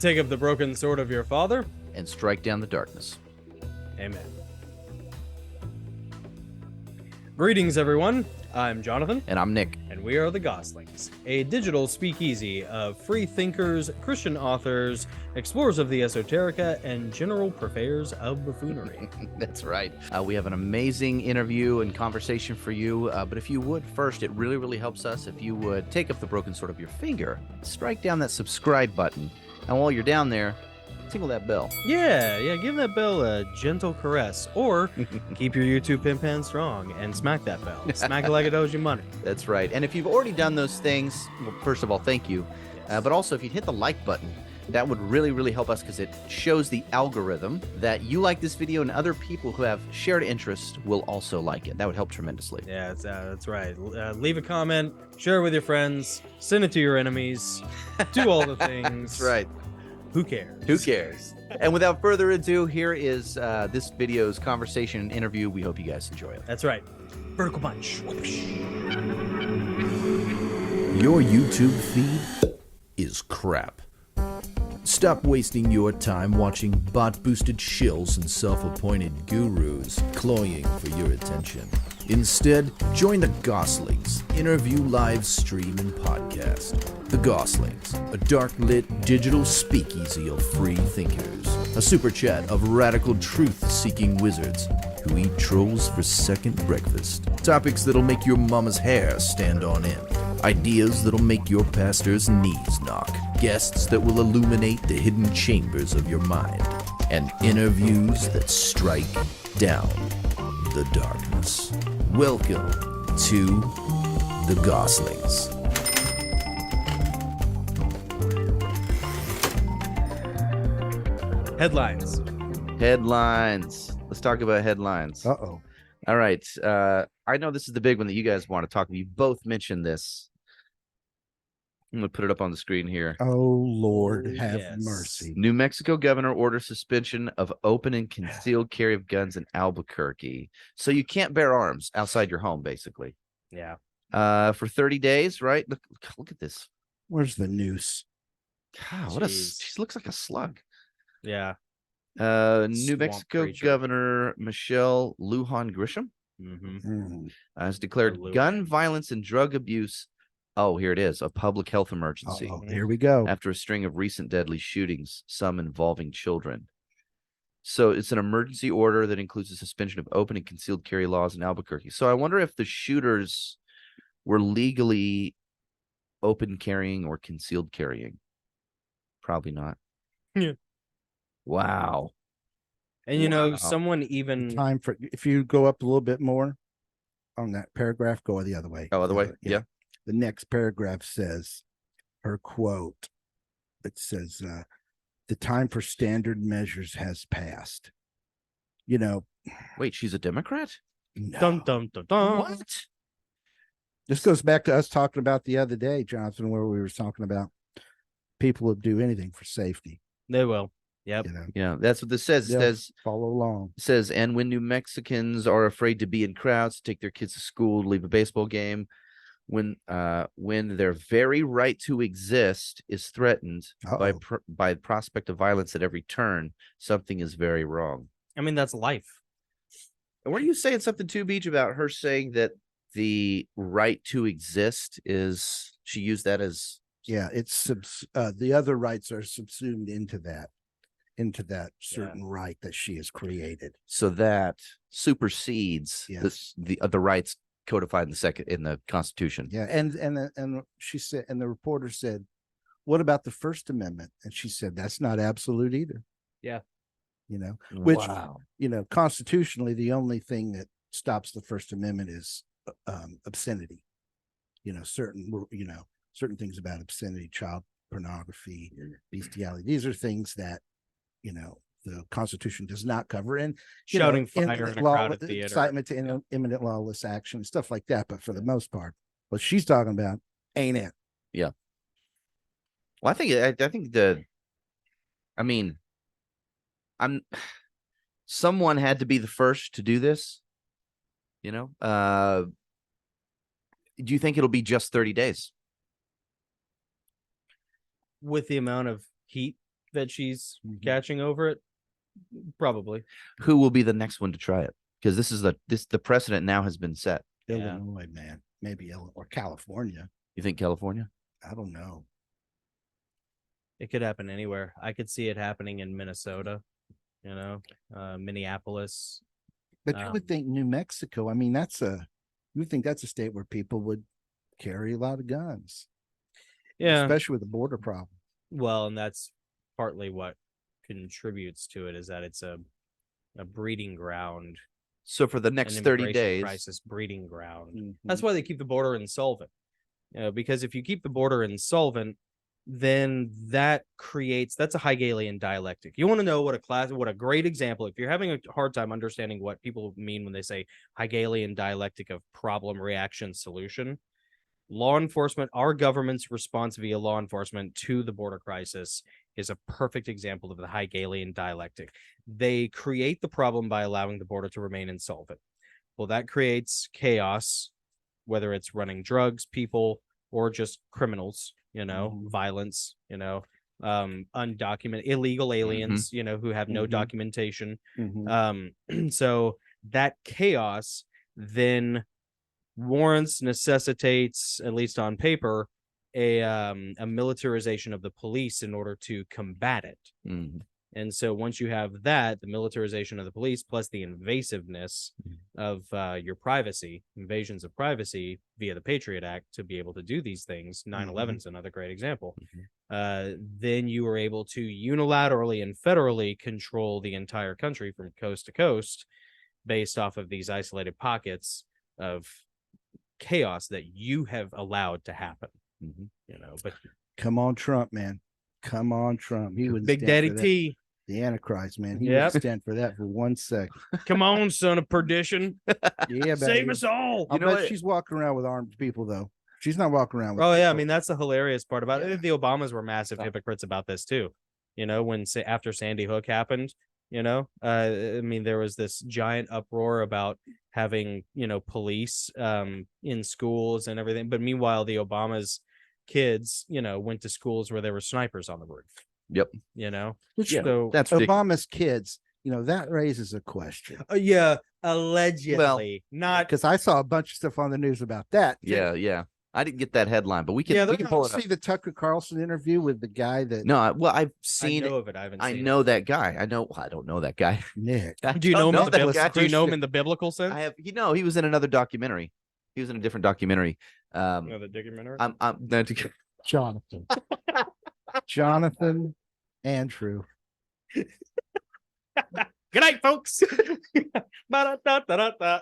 Take up the broken sword of your father. And strike down the darkness. Amen. Greetings, everyone. I'm Jonathan. And I'm Nick. And we are the Gosslings, a digital speakeasy of free thinkers, Christian authors, explorers of the esoterica, and general purveyors of buffoonery. That's right. We have an amazing interview and conversation for you. But if you would first, it really, really helps us if you would take up the broken sword of your finger, strike down that subscribe button, and while you're down there, tinkle that bell. Yeah, give that bell a gentle caress, or keep your YouTube pin pan strong and smack that bell. Smack it like it owes you money. That's right. And if you've already done those things, well, first of all, thank you. But also, if you'd hit the like button, that would really, really help us because it shows the algorithm that you like this video and other people who have shared interest will also like it. That would help tremendously. Yeah, that's right. Leave a comment, share it with your friends, send it to your enemies, do all the things. That's right. Who cares? Who cares? And without further ado, here is this video's conversation and interview. We hope you guys enjoy it. That's right. Vertical punch. Your YouTube feed is crap. Stop wasting your time watching bot-boosted shills and self-appointed gurus cloying for your attention. Instead, join the Goslings interview live stream and podcast. The Goslings, a dark-lit digital speakeasy of free thinkers. A super chat of radical truth-seeking wizards who eat trolls for second breakfast. Topics that'll make your mama's hair stand on end. Ideas that'll make your pastor's knees knock. Guests that will illuminate the hidden chambers of your mind. And interviews that strike down the darkness. Welcome to the Goslings. Headlines. Headlines. Let's talk about headlines. Uh-oh. All right. I know this is the big one that you guys want to talk about. You both mentioned this. I'm going to put it up on the screen here. Oh, Lord, have yes. mercy. New Mexico governor orders suspension of open and concealed carry of guns in Albuquerque. So you can't bear arms outside your home, basically. Yeah. For 30 days, right? Look at this. Where's the noose? God, Jeez. she looks like a slug. Yeah. New Swamp Mexico creature. Governor Michelle Lujan Grisham Mm-hmm. has declared Lujan. gun violence and drug abuse. Oh, here it is, a public health emergency. Oh, here we go. After a string of recent deadly shootings, some involving children. So it's an emergency order that includes the suspension of open and concealed carry laws in Albuquerque. So I wonder if the shooters were legally open carrying or concealed carrying. Probably not. Yeah. Wow. And you know, Wow. someone even Time for, if you go up a little bit more on that paragraph, go the other way. Oh, other way? Yeah. The next paragraph says, her quote, it says, the time for standard measures has passed. You know, Wait, she's a Democrat? no. dun dun dun dun. What? This goes back to us talking about the other day, Jonathan, where we were talking about people who do anything for safety. They will. Yep. You know, Yeah, that's what this says. It Yep. says, follow along. and when New Mexicans are afraid to be in crowds, to take their kids to school, to leave a baseball game, when their very right to exist is threatened by the prospect of violence at every turn, something is very wrong. I mean, that's life. And were you saying something too, Beach, about her saying that the right to exist is, she used that as, Yeah, it's the other rights are subsumed into that certain right that she has created. so that supersedes Yes. the rights codified in the Constitution. Yeah, and she said, and the reporter said, "What about the First Amendment?" And she said, "That's not absolute either." Yeah. You know, which Wow. you know, constitutionally, the only thing that stops the First Amendment is obscenity. You know, certain things about obscenity, child pornography, bestiality. These are things that, you know, the Constitution does not cover. And Shouting fire in a crowded theater. incitement to imminent lawless action, stuff like that. But for the most part, what she's talking about ain't it. Yeah. Well, I think someone had to be the first to do this, you know. Do you think it'll be just 30 days? With the amount of heat that she's Mhm. catching over it? Probably. Who will be the next one to try it? Because the precedent now has been set. Yeah. Illinois, man, maybe Illinois or California. You think California? I don't know. It could happen anywhere. I could see it happening in Minnesota, Minneapolis. But you would think New Mexico. I mean, you would think that's a state where people would carry a lot of guns. Yeah. Especially with the border problem. Well, and that's partly what contributes to it, is that it's a breeding ground, So for the an next 30 immigration days, crisis breeding ground. Mhm. That's why they keep the border insolvent. Because if you keep the border insolvent, then that's a Hegelian dialectic. You want to know what a great example, if you're having a hard time understanding what people mean when they say Hegelian dialectic of problem, reaction, solution, law enforcement, our government's response via law enforcement to the border crisis is a perfect example of the Hegelian dialectic. They create the problem by allowing the border to remain insolvent. Well, that creates chaos, whether it's running drugs, people, or just criminals, violence, undocumented illegal aliens, who have no Mhm. documentation. Mhm. So that chaos then necessitates, at least on paper, a militarization of the police in order to combat it. Mhm. And so once you have that, the militarization of the police plus the invasiveness of your privacy, invasions of privacy via the Patriot Act to be able to do these things, 9/11 is another great example, then you are able to unilaterally and federally control the entire country from coast to coast based off of these isolated pockets of chaos that you have allowed to happen. But Come on, Trump, man. Come on, Trump. He would Big Daddy T, the Antichrist, man. He Yep. would stand for that for 1 second. come on, son of perdition, Yeah, save baby. us all. I'll know bet what? she's walking around with armed people, though. She's not walking around with Oh yeah, I people. mean that's the hilarious part about Yeah. it. The Obamas were massive hypocrites about this too. When after Sandy Hook happened, I mean there was this giant uproar about having police in schools and everything, but meanwhile the Obamas kids went to schools where there were snipers on the roof. Yep. Which, Yeah, So that's ridiculous. Obama's kids, that raises a question. yeah, allegedly not. Because I saw a bunch of stuff on the news about that. too. Yeah. I didn't get that headline, but we can Yeah, we can pull it up. See the Tucker Carlson interview with the guy that No, I've I seen know of it. I haven't. I seen know it. that guy. I don't know that guy. Nick. I Do you know don't him in the that guy. biblical? Do you know him in the biblical sense? I have. He was in another documentary. He was in a different documentary. The documentary. I'm no, Jonathan. Jonathan Andrew. Good night, folks. Ba-da-da-da-da-da.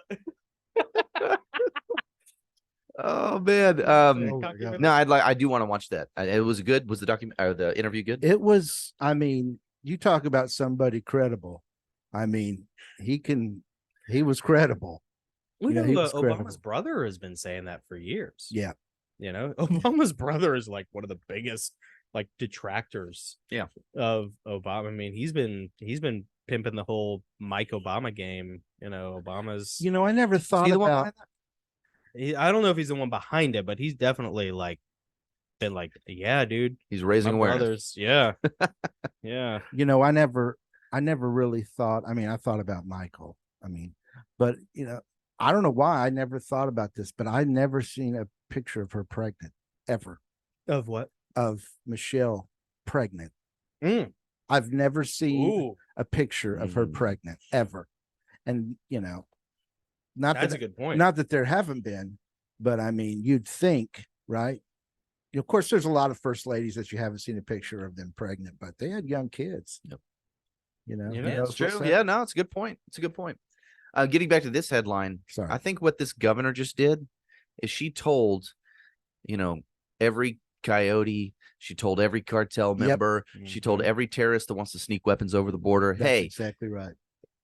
oh man. Oh, my God. No, I do want to watch that. It was good. Was the document or the interview good? It was, I mean, you talk about somebody credible. I mean, he was credible. We Yeah, know he was Obama's credible. brother has been saying that for years. Yeah. Obama's brother is like one of the biggest detractors. Yeah. Of Obama. I mean, he's been pimping the whole Mike Obama game. Obama's. I never thought the one about I don't know if he's the one behind it, but he's definitely been yeah, dude. He's raising My awareness. brothers, yeah, yeah. I never really thought, I mean, I thought about Michael. I mean, but I don't know why I never thought about this, but I never seen a picture of her pregnant ever. Of what? Of Michelle pregnant. Mm. I've never seen Ooh, a picture of her pregnant ever. And not that's that a good point. not that there haven't been, but I mean, you'd think, right? Of course, there's a lot of first ladies that you haven't seen a picture of them pregnant, but they had young kids. Yep. Yeah, It's true. Yeah, no, it's a good point. It's a good point. Getting back to this headline, Sorry. I think what this governor just did is she told, every coyote, she told every cartel member, she told every terrorist that wants to sneak weapons over the border, That's hey, exactly right.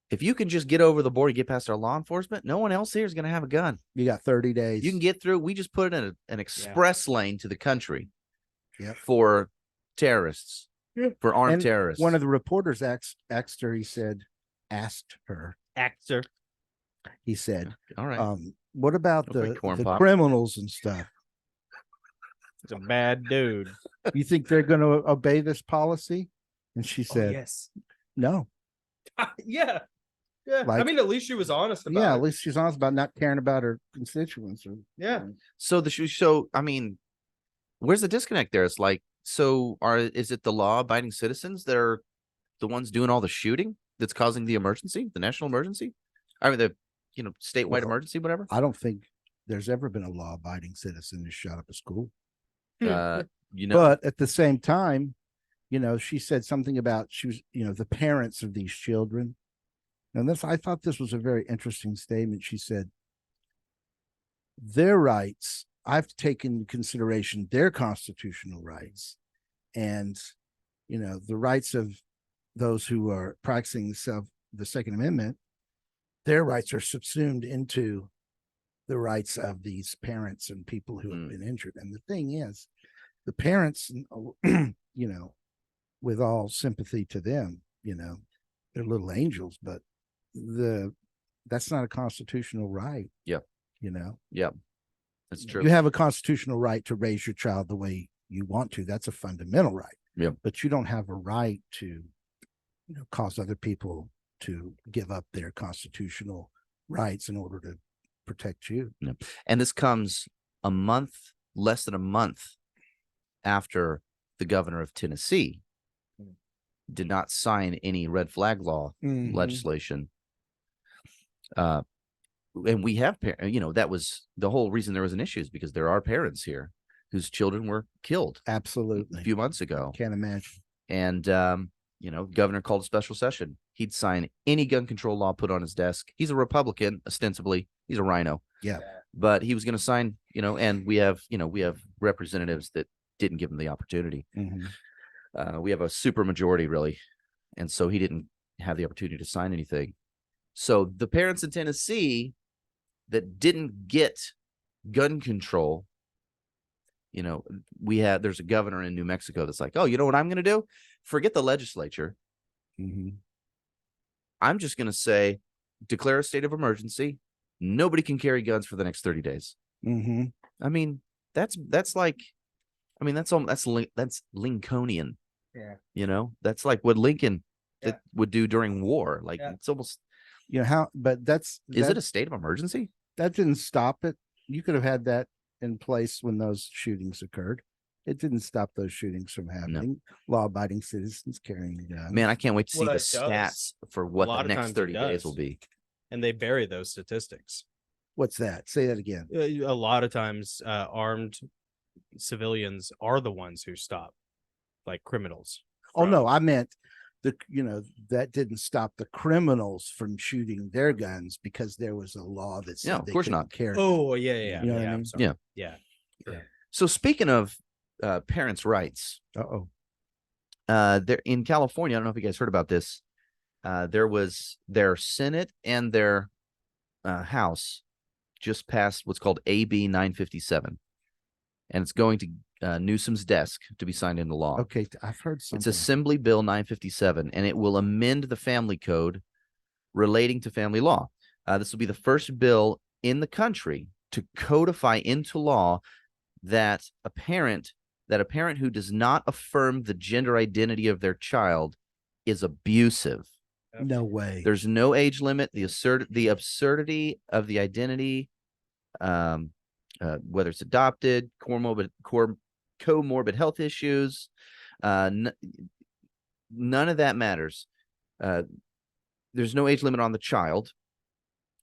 if you can just get over the border, get past our law enforcement, no one else here is going to have a gun. You got 30 days. You can get through. We just put it in an express lane to the country Yep. for terrorists, for armed And terrorists. One of the reporters asked her, asked her, Actor. he said, All right. what about Okay, the corn pop. criminals and stuff? He's a bad dude. You think they're going to obey this policy? And she Oh, said, yes. no. Yeah. Yeah. I Like- mean, at least she was honest about Yeah, it. at least she's honest about not caring about her constituents. Yeah. So I mean, where's the disconnect there? It's like, is it the law-abiding citizens that are the ones doing all the shooting that's causing the emergency, the national emergency? I mean, the statewide Well, emergency, whatever. I don't think there's ever been a law-abiding citizen who shot up a school. But But at the same time, she said something about she was, the parents of these children. And I thought this was a very interesting statement. She said, their rights, I've taken into consideration their constitutional rights and, the rights of those who are practicing the Second Amendment. Their rights are subsumed into the rights of these parents and people who have been injured. And the thing is, the parents, with all sympathy to them, they're little angels, but that's not a constitutional right. Yeah. Yeah, that's true. you have a constitutional right to raise your child the way you want to. That's a fundamental right. Yeah. But you don't have a right to, cause other people to give up their constitutional rights in order to protect you. Yeah. And this comes less than a month after the governor of Tennessee did not sign any red flag law legislation. And we have, that was the whole reason there was an issue, is because there are parents here whose children were killed Absolutely. a few months ago. Can't imagine. And, governor called a special session. He'd sign any gun control law put on his desk. He's a Republican, ostensibly. He's a rhino. Yeah. But he was going to sign, and we have representatives that didn't give him the opportunity. We have a super majority, really. And so he didn't have the opportunity to sign anything. So the parents in Tennessee that didn't get gun control, there's a governor in New Mexico that's like, oh, you know what I'm going to do? Forget the legislature. I'm just going to say, declare a state of emergency. Nobody can carry guns for the next 30 days. I mean, that's Lincolnian. Yeah. That's like what Lincoln would do during war. Like it's almost, but is it a state of emergency? That didn't stop it. You could have had that in place when those shootings occurred. It didn't stop those shootings from happening. Law-abiding citizens carrying guns. Man, I can't wait to see Well, the it does. stats for A what lot the of next times it 30 days does. will be. And they bury those statistics. What's that? Say that again. A lot of times, armed civilians are the ones who stop, like criminals. Oh no, I meant that didn't stop the criminals from shooting their guns because there was a law that said Yeah, of they course couldn't not. carry. Oh, yeah. You know what I I'm mean? sorry. Yeah. Yeah. Sure. So speaking of parents' rights, there in California, I don't know if you guys heard about this. There was their Senate and their House just passed what's called AB 957, and it's going to Newsom's desk to be signed into law. Okay, I've heard something. It's Assembly Bill 957, and it will amend the family code relating to family law. This will be the first bill in the country to codify into law that a parent who does not affirm the gender identity of their child is abusive. No way. There's no age limit. The absurdity of the identity, whether it's adopted, comorbid health issues, none of that matters. There's no age limit on the child.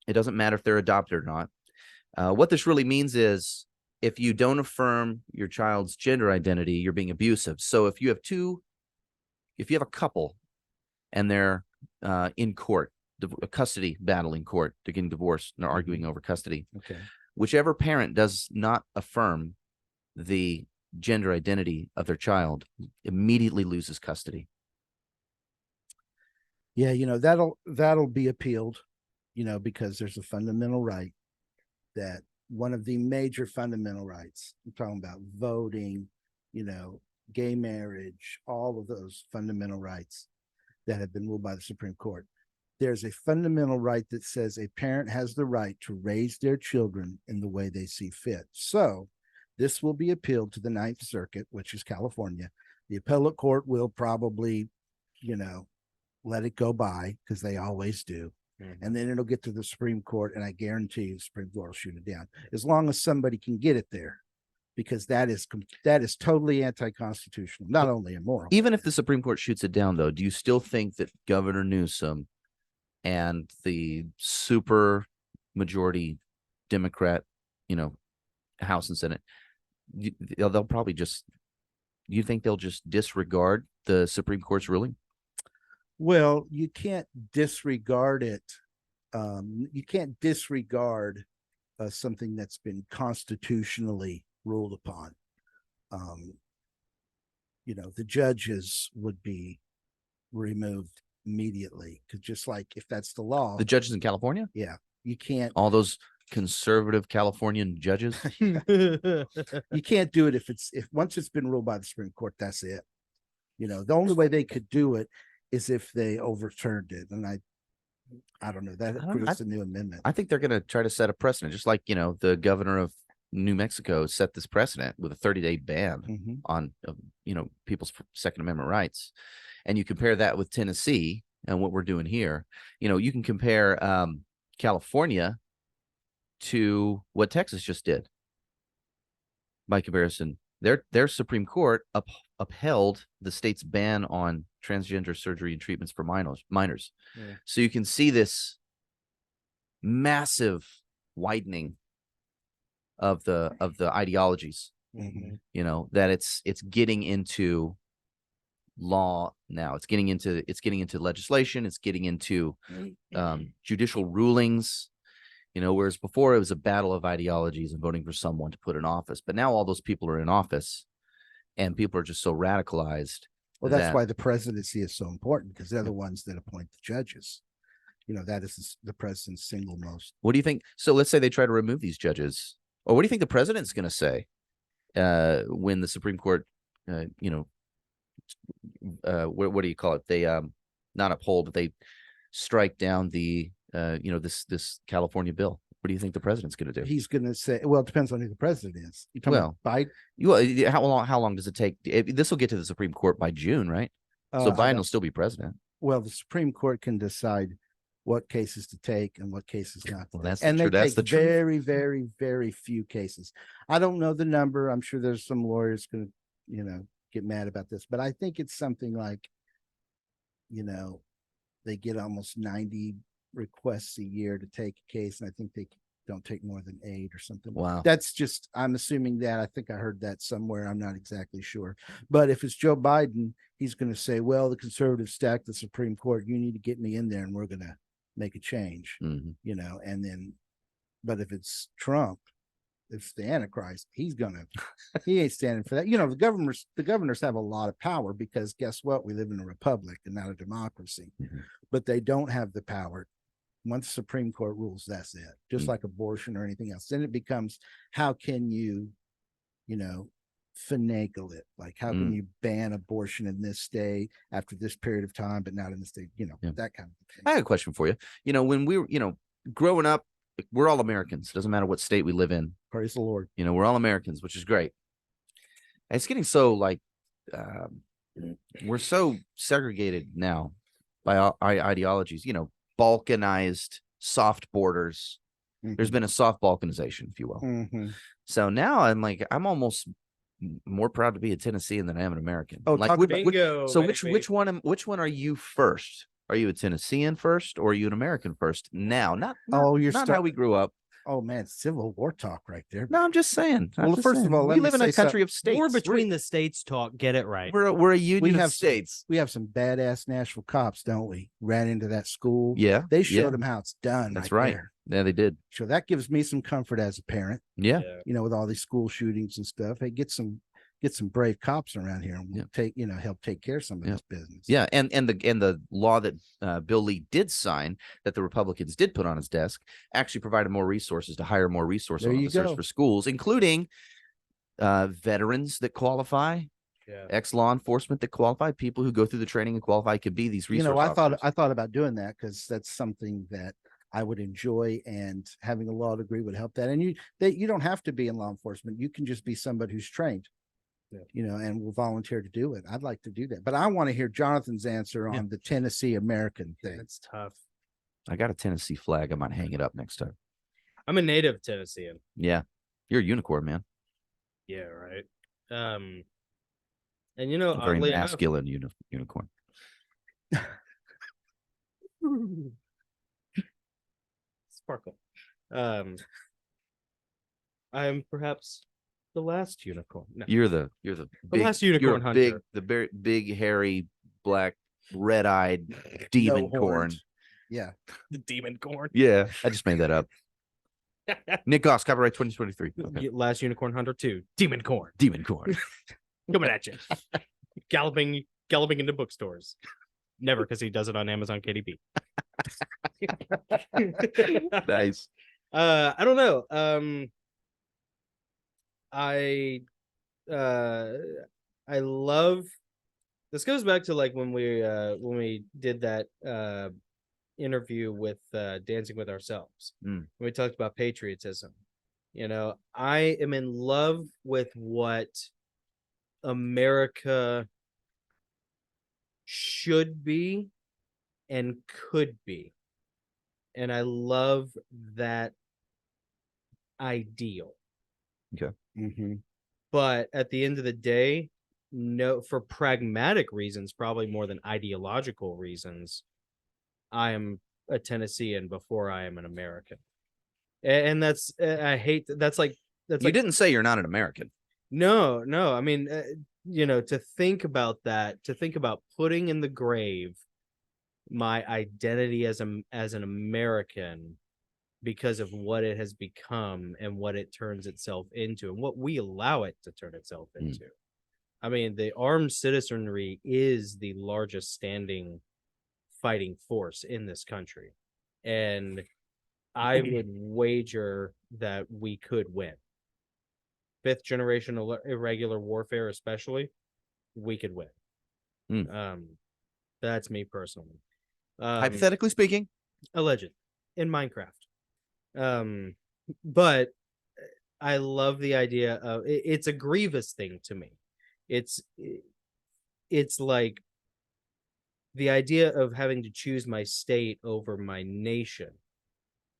It doesn't matter if they're adopted or not. What this really means is, if you don't affirm your child's gender identity, you're being abusive. So if you have a couple and they're in court, a custody battle in court, they're getting divorced and they're arguing over custody. Okay. Whichever parent does not affirm the gender identity of their child immediately loses custody. Yeah, that'll be appealed, because there's a fundamental right that one of the major fundamental rights. I'm talking about voting, gay marriage, all of those fundamental rights that have been ruled by the Supreme Court. There's a fundamental right that says a parent has the right to raise their children in the way they see fit. So this will be appealed to the Ninth Circuit, which is California. The appellate court will probably let it go by, because they always do. And then it'll get to the Supreme Court, and I guarantee you the Supreme Court will shoot it down, as long as somebody can get it there, because that is totally anti-constitutional, not only immoral. Even if the Supreme Court shoots it down, though, do you still think that Governor Newsom and the super majority Democrat, House and Senate, they'll probably just, you think they'll just disregard the Supreme Court's ruling? Well, you can't disregard it. You can't disregard something that's been constitutionally ruled upon. The judges would be removed immediately, because just like if that's the law, The judges in California? yeah, you can't All those conservative Californian judges? you can't do it if once it's been ruled by the Supreme Court, that's it. The only way they could do it is if they overturned it, and I don't know, that creates a new amendment. I think they're going to try to set a precedent, just like the governor of New Mexico set this precedent with a 30-day ban on people's Second Amendment rights. And you compare that with Tennessee and what we're doing here. You can compare California to what Texas just did. By comparison, their Supreme Court upheld the state's ban on transgender surgery and treatments for minors. Yeah. So you can see this massive widening of the ideologies. That it's getting into law now. It's getting into legislation. It's getting into judicial rulings. Whereas before it was a battle of ideologies and voting for someone to put in office. But now all those people are in office, and people are just so radicalized. Well, that's why the presidency is so important, because they're the ones that appoint the judges. That is the president's single most. What do you think? So let's say they try to remove these judges, or what do you think the president's going to say when the Supreme Court, what do you call it? They not uphold, but they strike down the this California bill. What do you think the president's going to do? He's going to say, well, it depends on who the president is. You talking about Biden? How long does it take? This will get to the Supreme Court by June, right? So Biden will still be president. Well, the Supreme Court can decide what cases to take and what cases not to take. And they take very, very, very few cases. I don't know the number. I'm sure there's some lawyers going to, get mad about this, but I think it's something like, they get almost 90 requests a year to take a case, and I think they don't take more than 8 or something. Wow. That's just, I'm assuming that. I think I heard that somewhere. I'm not exactly sure. But if it's Joe Biden, he's going to say, well, the conservatives stacked the Supreme Court. You need to get me in there, and we're going to make a change, and then, but if it's Trump, if it's the Antichrist, he ain't standing for that. The governors have a lot of power, because guess what? We live in a republic and not a democracy, but they don't have the power. Once the Supreme Court rules, that's it. Just like abortion or anything else. Then it becomes, how can you, finagle it? Like, how can you ban abortion in this state after this period of time, but not in the state, that kind of thing. I have a question for you. When we were, growing up, we're all Americans. Doesn't matter what state we live in. Praise the Lord. We're all Americans, which is great. It's getting so we're so segregated now by our ideologies, balkanized, soft borders. There's been a soft balkanization, if you will. So now I'm almost more proud to be a Tennessean than I am an American. Oh, bingo, so which one are you first? Are you a Tennessean first, or are you an American first? Now, not how we grew up. Oh man, Civil War talk right there. No, I'm just saying. First of all, we live in a country of states. War between the states talk. Get it right. We're a union of states. We have some badass Nashville cops, don't we? Ran into that school. Yeah, they showed them how it's done. That's right. There. Yeah, they did. So that gives me some comfort as a parent. Yeah. With all these school shootings and stuff. Hey, get some brave cops around here, and we'll help take care of some of this business. Yeah, and the law that Bill Lee did sign, that the Republicans did put on his desk, actually provided more resources to hire more resource officers for schools, including veterans that qualify, ex-law enforcement that qualify, people who go through the training and qualify could be these resource officers. I thought about doing that, because that's something that I would enjoy, and having a law degree would help that. And you don't have to be in law enforcement. You can just be somebody who's trained. and will volunteer to do it. I'd like to do that, but I want to hear Jonathan's answer on the Tennessee American thing. It's tough. I got a Tennessee flag. I might hang it up next time. I'm a native Tennessean. Yeah. You're a unicorn, man. Yeah, right. And you know, A very oddly enough, masculine unicorn. sparkle. I'm perhaps the last unicorn. No. You're the big, last unicorn you're big, hunter. the very big, hairy, black, red-eyed demon No corn. horns. Yeah. The demon corn. Yeah, I just made that up. Nick Goss, copyright 2023. Okay. Last unicorn hunter 2, demon corn Demon corn. coming at you, galloping into bookstores. Never, because he does it on Amazon KDP. Nice. I don't know. I love, this goes back to like when we did that interview with Dancing with Ourselves. Mm. We talked about patriotism. I am in love with what America should be and could be, and I love that ideal. Okay. Mm-hmm. But at the end of the day, no, for pragmatic reasons, probably more than ideological reasons, I am a Tennessean before I am an American. And that's, I hate that's like, You didn't say you're not an American. no, I mean, to think about that, to think about putting in the grave my identity as an American because of what it has become and what it turns itself into and what we allow it to turn itself into. I mean, the armed citizenry is the largest standing fighting force in this country. And I would wager that we could win. 5th generation irregular warfare, especially, we could win. That's me personally. Hypothetically speaking, Alleged in Minecraft. But I love the idea of it's a grievous thing to me. It's like the idea of having to choose my state over my nation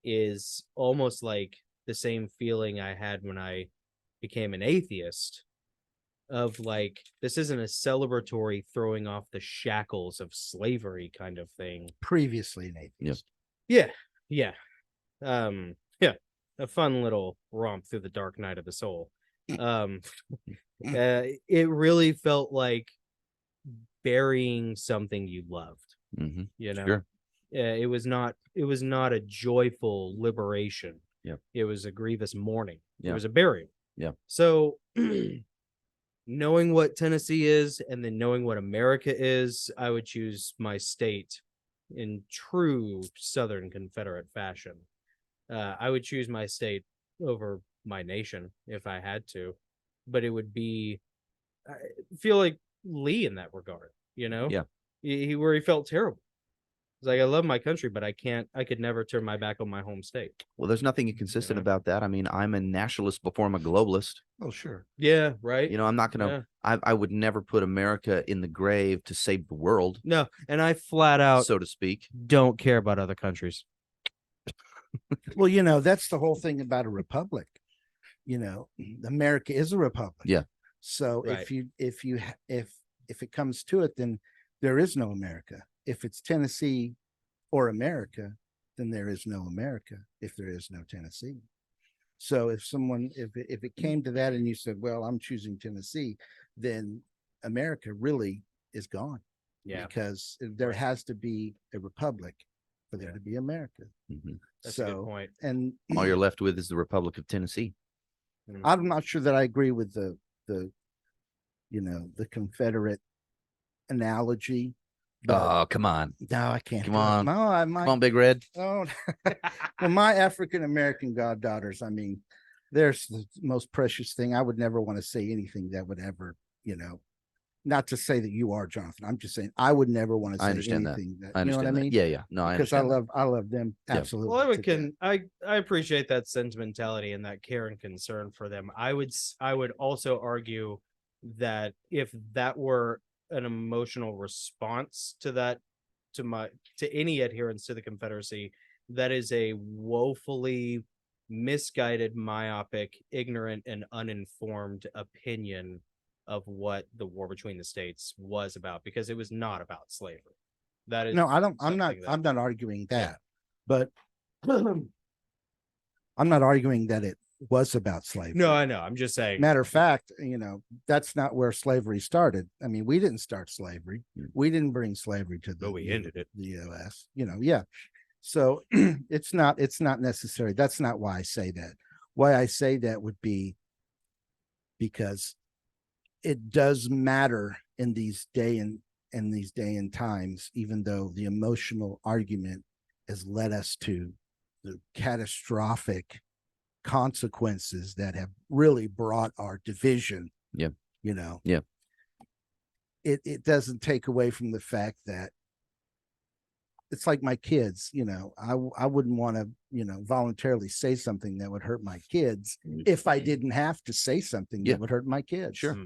is almost like the same feeling I had when I became an atheist, of like, this isn't a celebratory throwing off the shackles of slavery kind of thing. Previously an atheist. Yeah. A fun little romp through the dark night of the soul. It really felt like burying something you loved. Sure. It was not a joyful liberation. Yep. It was a grievous mourning. Yeah. It was a burial. Yeah. So knowing what Tennessee is and then knowing what America is, I would choose my state in true Southern Confederate fashion. I would choose my state over my nation if I had to, but it would be, I feel like Lee in that regard, Yeah. where he felt terrible. It's like, I love my country, but I could never turn my back on my home state. Well, there's nothing inconsistent Yeah. about that. I mean, I'm a nationalist before I'm a globalist. Oh, sure. Yeah, right. I'm not gonna. I would never put America in the grave to save the world, No, and I flat out so to speak. don't care about other countries. Well, that's the whole thing about a republic. America is a republic. Yeah. So Right. if it comes to it, then there is no America. If it's Tennessee or America, then there is no America. If there is no Tennessee. So if it came to that and you said, well, I'm choosing Tennessee, then America really is gone. Yeah, Because there has to be a republic for there to be America. Mhm. that's a good point. And All you're left with is the Republic of Tennessee. I'm not sure that I agree with the Confederate analogy. but- Oh, come on. no, I can't. Come do it. on. No, I might. Come on, Big Red. Oh, well, my African American goddaughters, I mean, they're the most precious thing. I would never want to say anything that would ever, not to say that you are, Jonathan. I'm just saying I would never want to say I understand that. anything that, I you know what I understand that. mean? Yeah, yeah. No, I Because understand. I love them Yeah. absolutely. Well, to death. I appreciate that sentimentality and that care and concern for them. I would also argue that if that were an emotional response to that, to any adherence to the Confederacy, that is a woefully misguided, myopic, ignorant, and uninformed opinion of what the war between the states was about, because it was not about slavery. That is No, I don't. I'm not. something that- I'm not arguing Yeah. that, but I'm not arguing that it was about slavery. No, I know. I'm just saying. Matter of fact, that's not where slavery started. I mean, we didn't start slavery. We didn't bring slavery to But we ended it. the U.S. Yeah. So it's not necessary. That's not why I say that. Why I say that would be because it does matter in these day and times, even though the emotional argument has led us to the catastrophic consequences that have really brought our division. Yeah. Yeah. It doesn't take away from the fact that it's like my kids, I wouldn't want to, voluntarily say something that would hurt my kids if I didn't have to say something that would hurt my kids. Sure.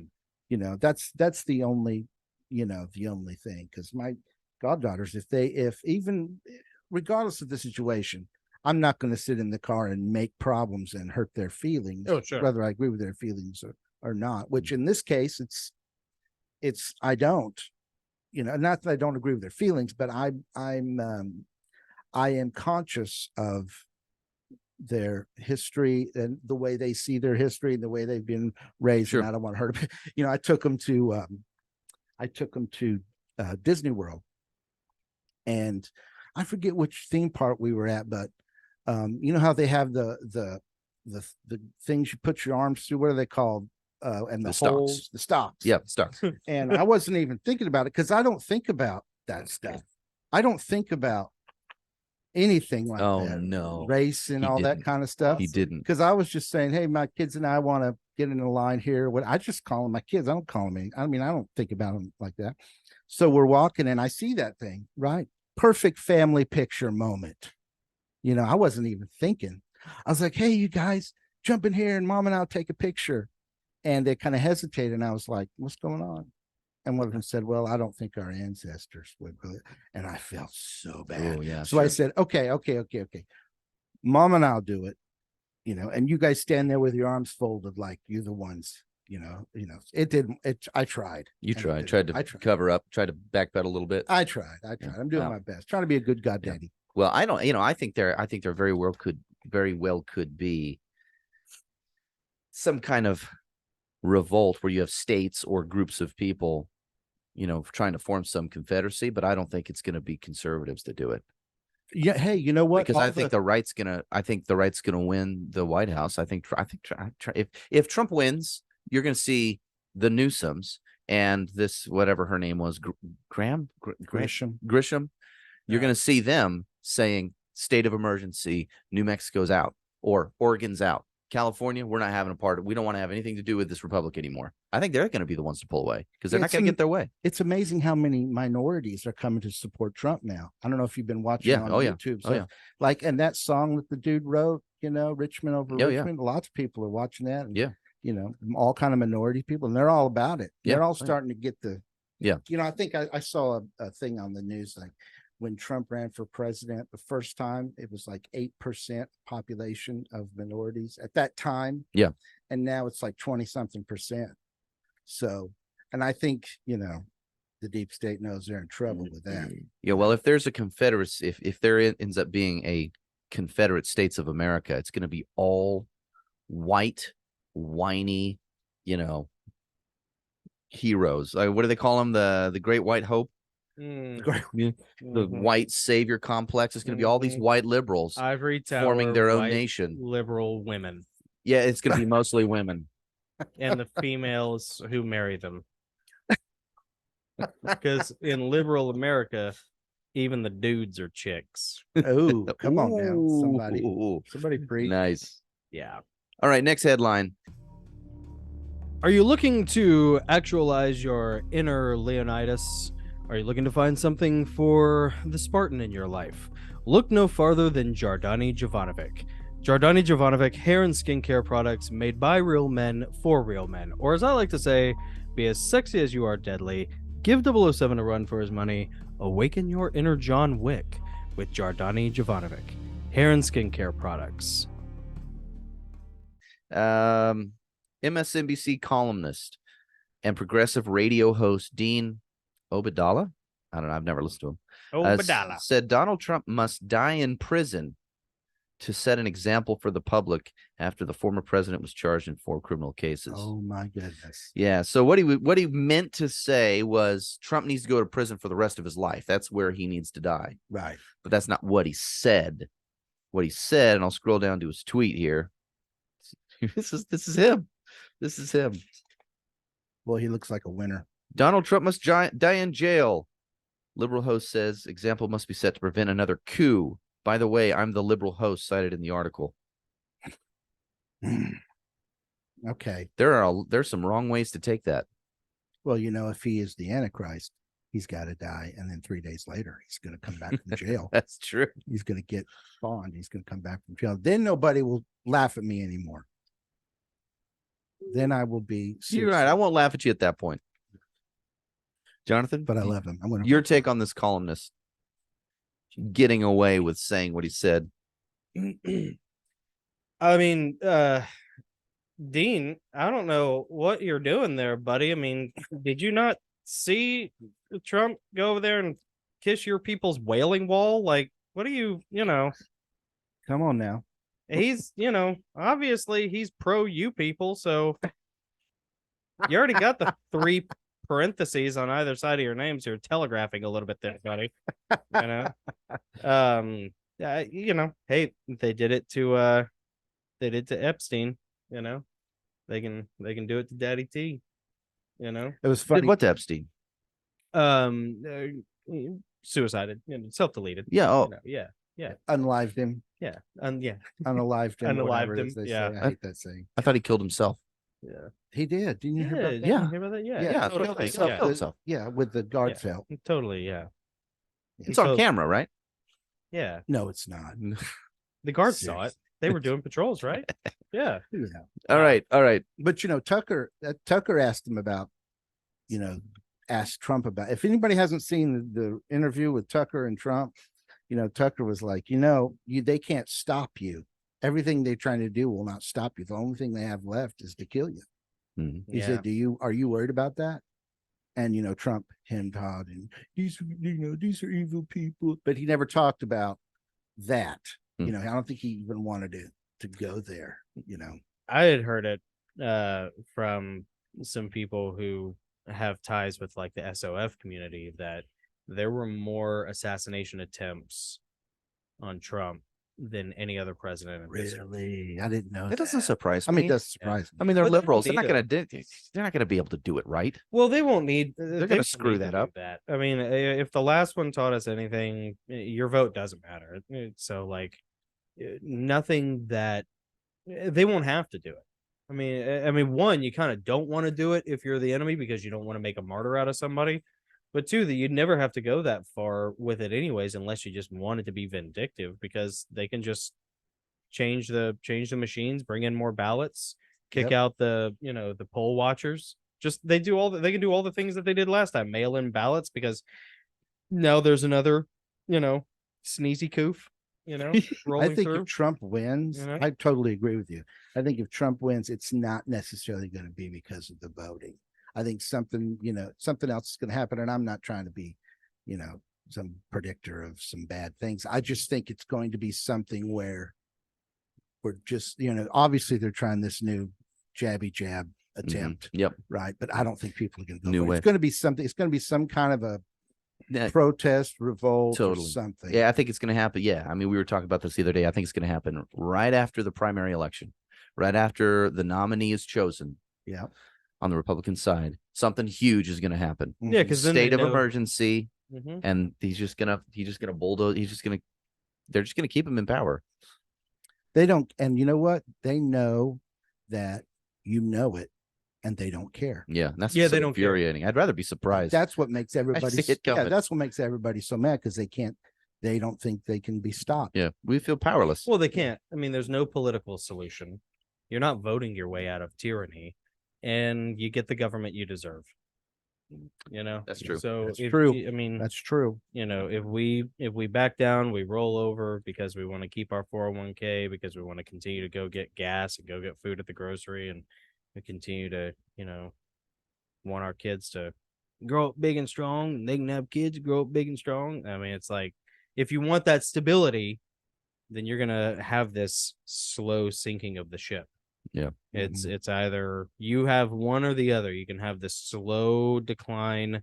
That's the only, the only thing. Because my goddaughters, if even regardless of the situation, I'm not going to sit in the car and make problems and hurt their feelings, Oh, sure. whether I agree with their feelings or not, which in this case, I don't, not that I don't agree with their feelings, but I am conscious of their history and the way they see their history and the way they've been raised. Sure. And I don't want to hurt them. I took them to Disney World, and I forget which theme park we were at, but you know how they have the things you put your arms through, what are they called? And the holes, stocks. the stocks. Yeah, stocks. And I wasn't even thinking about it because I don't think about that stuff. I don't think about anything like that. No. Race and He all that didn't. kind of stuff. He didn't. Because I was just saying, hey, my kids and I want to get in a line here. What I just call them my kids. I don't call them any. I mean, I don't think about them like that. So we're walking and I see that thing, right? Perfect family picture moment. I wasn't even thinking. I was like, hey, you guys, jump in here and mom and I'll take a picture. And they kind of hesitated. And I was like, what's going on? And one of them said, well, I don't think our ancestors would. And I felt so bad. Oh, yeah. So I said, okay. Mom and I'll do it, and you guys stand there with your arms folded like you're the ones, it didn't, I tried. You And tried. it- Tried to I tried. cover up, tried to backpedal a little bit. I tried. Yeah. I'm doing Wow. my best, trying to be a good goddaddy. Well, I don't, I think there very well could be some kind of revolt where you have states or groups of people, trying to form some confederacy, but I don't think it's going to be conservatives that do it. Yeah. Hey, you know what? Because I think the right's gonna win the White House. I think if Trump wins, you're gonna see the Newsoms and this whatever her name was, Grisham. You're gonna see them saying state of emergency. New Mexico's out or Oregon's out. California, we're not having a part. We don't want to have anything to do with this republic anymore. I think they're going to be the ones to pull away because they're not going to get their way. It's amazing how many minorities are coming to support Trump now. I don't know if you've been watching on YouTube. So like, and that song that the dude wrote, Richmond over Richmond, lots of people are watching that. And, all kind of minority people, and they're all about it. They're all starting to get the, I think I saw a thing on the news, like when Trump ran for president the first time, it was like 8% population of minorities at that time. Yeah. And now it's like 20-something%. So, and I think, the deep state knows they're in trouble with that. Yeah. Well, if there's a Confederacy, if there ends up being a Confederate States of America, it's going to be all white, whiny, heroes. What do they call them? The Great White Hope. The white savior complex is going to be all these white liberals Ivory Tower forming their own white nation. Liberal women. Yeah, it's going to be mostly women. And the females who marry them. Because in liberal America, even the dudes are chicks. Oh, come on now. Ooh, Somebody preach. nice. Yeah. All right, next headline. Are you looking to actualize your inner Leonidas? Are you looking to find something for the Spartan in your life? Look no farther than Giordani Jovanovic. Giordani Jovanovic hair and skincare products made by real men for real men, or as I like to say, Be as sexy as you are deadly. Give 007 a run for his money. Awaken your inner John Wick with Jardani Jovanovic. Hair and skincare products. MSNBC columnist and progressive radio host Dean Obadala, I don't know, I've never listened to him, Obadala. said Donald Trump must die in prison to set an example for the public after the former president was charged in 4 criminal cases. Oh my goodness. Yeah. So what he meant to say was Trump needs to go to prison for the rest of his life. That's where he needs to die. Right. But that's not what he said. What he said, and I'll scroll down to his tweet here. This is him. This is him. Well, he looks like a winner. Donald Trump must die in jail. Liberal host says example must be set to prevent another coup. By the way, I'm the liberal host cited in the article. Okay. There's some wrong ways to take that. Well, if he is the Antichrist, he's got to die. And then 3 days later, he's going to come back from jail. That's true. He's going to get bond. He's going to come back from jail. Then nobody will laugh at me anymore. Then I will be. You're right. I won't laugh at you at that point. Jonathan? But I love him. I'm going to. Your take on this columnist getting away with saying what he said. I mean, Dean, I don't know what you're doing there, buddy. I mean, did you not see Trump go over there and kiss your people's wailing wall? Like, what are you, Come on now. he's, obviously he's pro you people. So you already got the 3 parentheses on either side of your names. You're telegraphing a little bit there, buddy. Hey, they did it to Epstein. They can do it to Daddy T. It was funny. Did what to Epstein? Suicided, self-deleted. Yeah. Oh, Yeah. Unlived him. Yeah. Unalived him. whatever Unalived it is him, they yeah. say. I hate that saying. I thought he killed himself. Yeah. He did. Didn't you hear about that? Did you hear about that? Yeah, totally. killed himself. Yeah. Killed himself. Yeah, with the guard Yeah. fell. Totally, yeah. It's on camera, right? Yeah. No, it's not. The guards saw it. Seriously. They were doing patrols, right? Yeah. Yeah. All right. But Tucker asked him about, asked Trump about. If anybody hasn't seen the interview with Tucker and Trump, Tucker was like, they can't stop you. Everything they're trying to do will not stop you. The only thing they have left is to kill you. Mm-hmm. He said, are you worried about that? And Trump hemmed hawed and these are evil people. But he never talked about that. I don't think he even wanted to go there, I had heard it from some people who have ties with like the SOF community that there were more assassination attempts on Trump than any other president. In history. Really? I didn't know. That doesn't surprise me. I mean, it does surprise me. I mean, they're But they liberals. don't They're not need going to be able to do it right. Well, they won't need. They're going to screw that up. That. I mean, if the last one taught us anything, your vote doesn't matter. So, like, nothing that they won't have to do it. I mean, one, you kind of don't want to do it if you're the enemy because you don't want to make a martyr out of somebody. But 2, that you'd never have to go that far with it anyways, unless you just wanted to be vindictive, because they can just change the machines, bring in more ballots, kick out the poll watchers. Just they can do all the things that they did last time, mail in ballots, because now there's another sneezy coof. I think through. if Trump wins, I totally agree with you. I think if Trump wins, it's not necessarily going to be because of the voting. I think something else is going to happen. And I'm not trying to be, some predictor of some bad things. I just think it's going to be something where we're just, obviously they're trying this new jabby jab attempt. Mm-hmm. Yep. Right. But I don't think people are going to go. New way. It's going to be something. It's going to be some kind of a protest, revolt, totally. or something. Yeah, I think it's going to happen. Yeah. I mean, we were talking about this the other day. I think it's going to happen right after the primary election, right after the nominee is chosen. Yeah. On the Republican side, something huge is going to happen. Yeah, because state of emergency, Mm-hmm. and he's just gonna bulldoze. They're just gonna keep him in power. They don't, and you know what? They know that it, and they don't care. Yeah, that's they so don't care. infuriating. I'd rather be surprised. That's what makes everybody. see it coming. That's what makes everybody so mad because they don't think they can be stopped. Yeah, we feel powerless. Well, they can't. I mean, there's no political solution. You're not voting your way out of tyranny, and you get the government you deserve. You know, That's true. So That's if, true. I mean, That's true. you know, if we back down, we roll over because we want to keep our 401k, because we want to continue to go get gas and go get food at the grocery, and we continue to, you know, want our kids to grow up big and strong, and they can have kids grow up big and strong. I mean, it's like, if you want that stability, then you're gonna have this slow sinking of the ship. Yeah. It's either you have one or the other. You can have this slow decline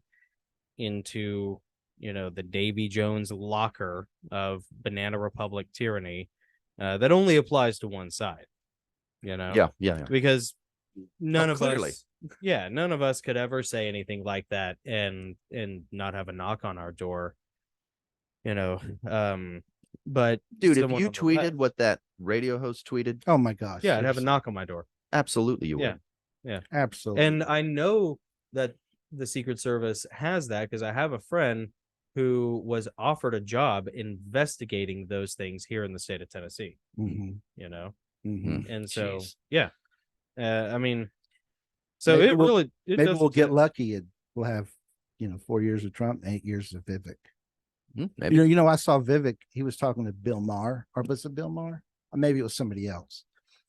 into, you know, the Davy Jones locker of Banana Republic tyranny, that only applies to one side, you know? Yeah. Because none of clearly. us, none of us could ever say anything like that and not have a knock on our door, you know. But Dude, if someone you on the tweeted left- what that radio host tweeted, Oh my gosh. yeah, I'd have a seriously. knock on my door. absolutely you Yeah. would. Absolutely. And I know that the Secret Service has that because I have a friend who was offered a job investigating those things here in the state of Tennessee, Mhm, you know? mhm. And so, Jeez. yeah. I mean, so Maybe it we'll- really, it Maybe doesn't we'll get say- lucky and we'll have, 4 years of Trump, 8 years of Vivek. Maybe. You know, I saw Vivek. He was talking to Bill Maher, or was it Bill Maher? Or maybe it was somebody else.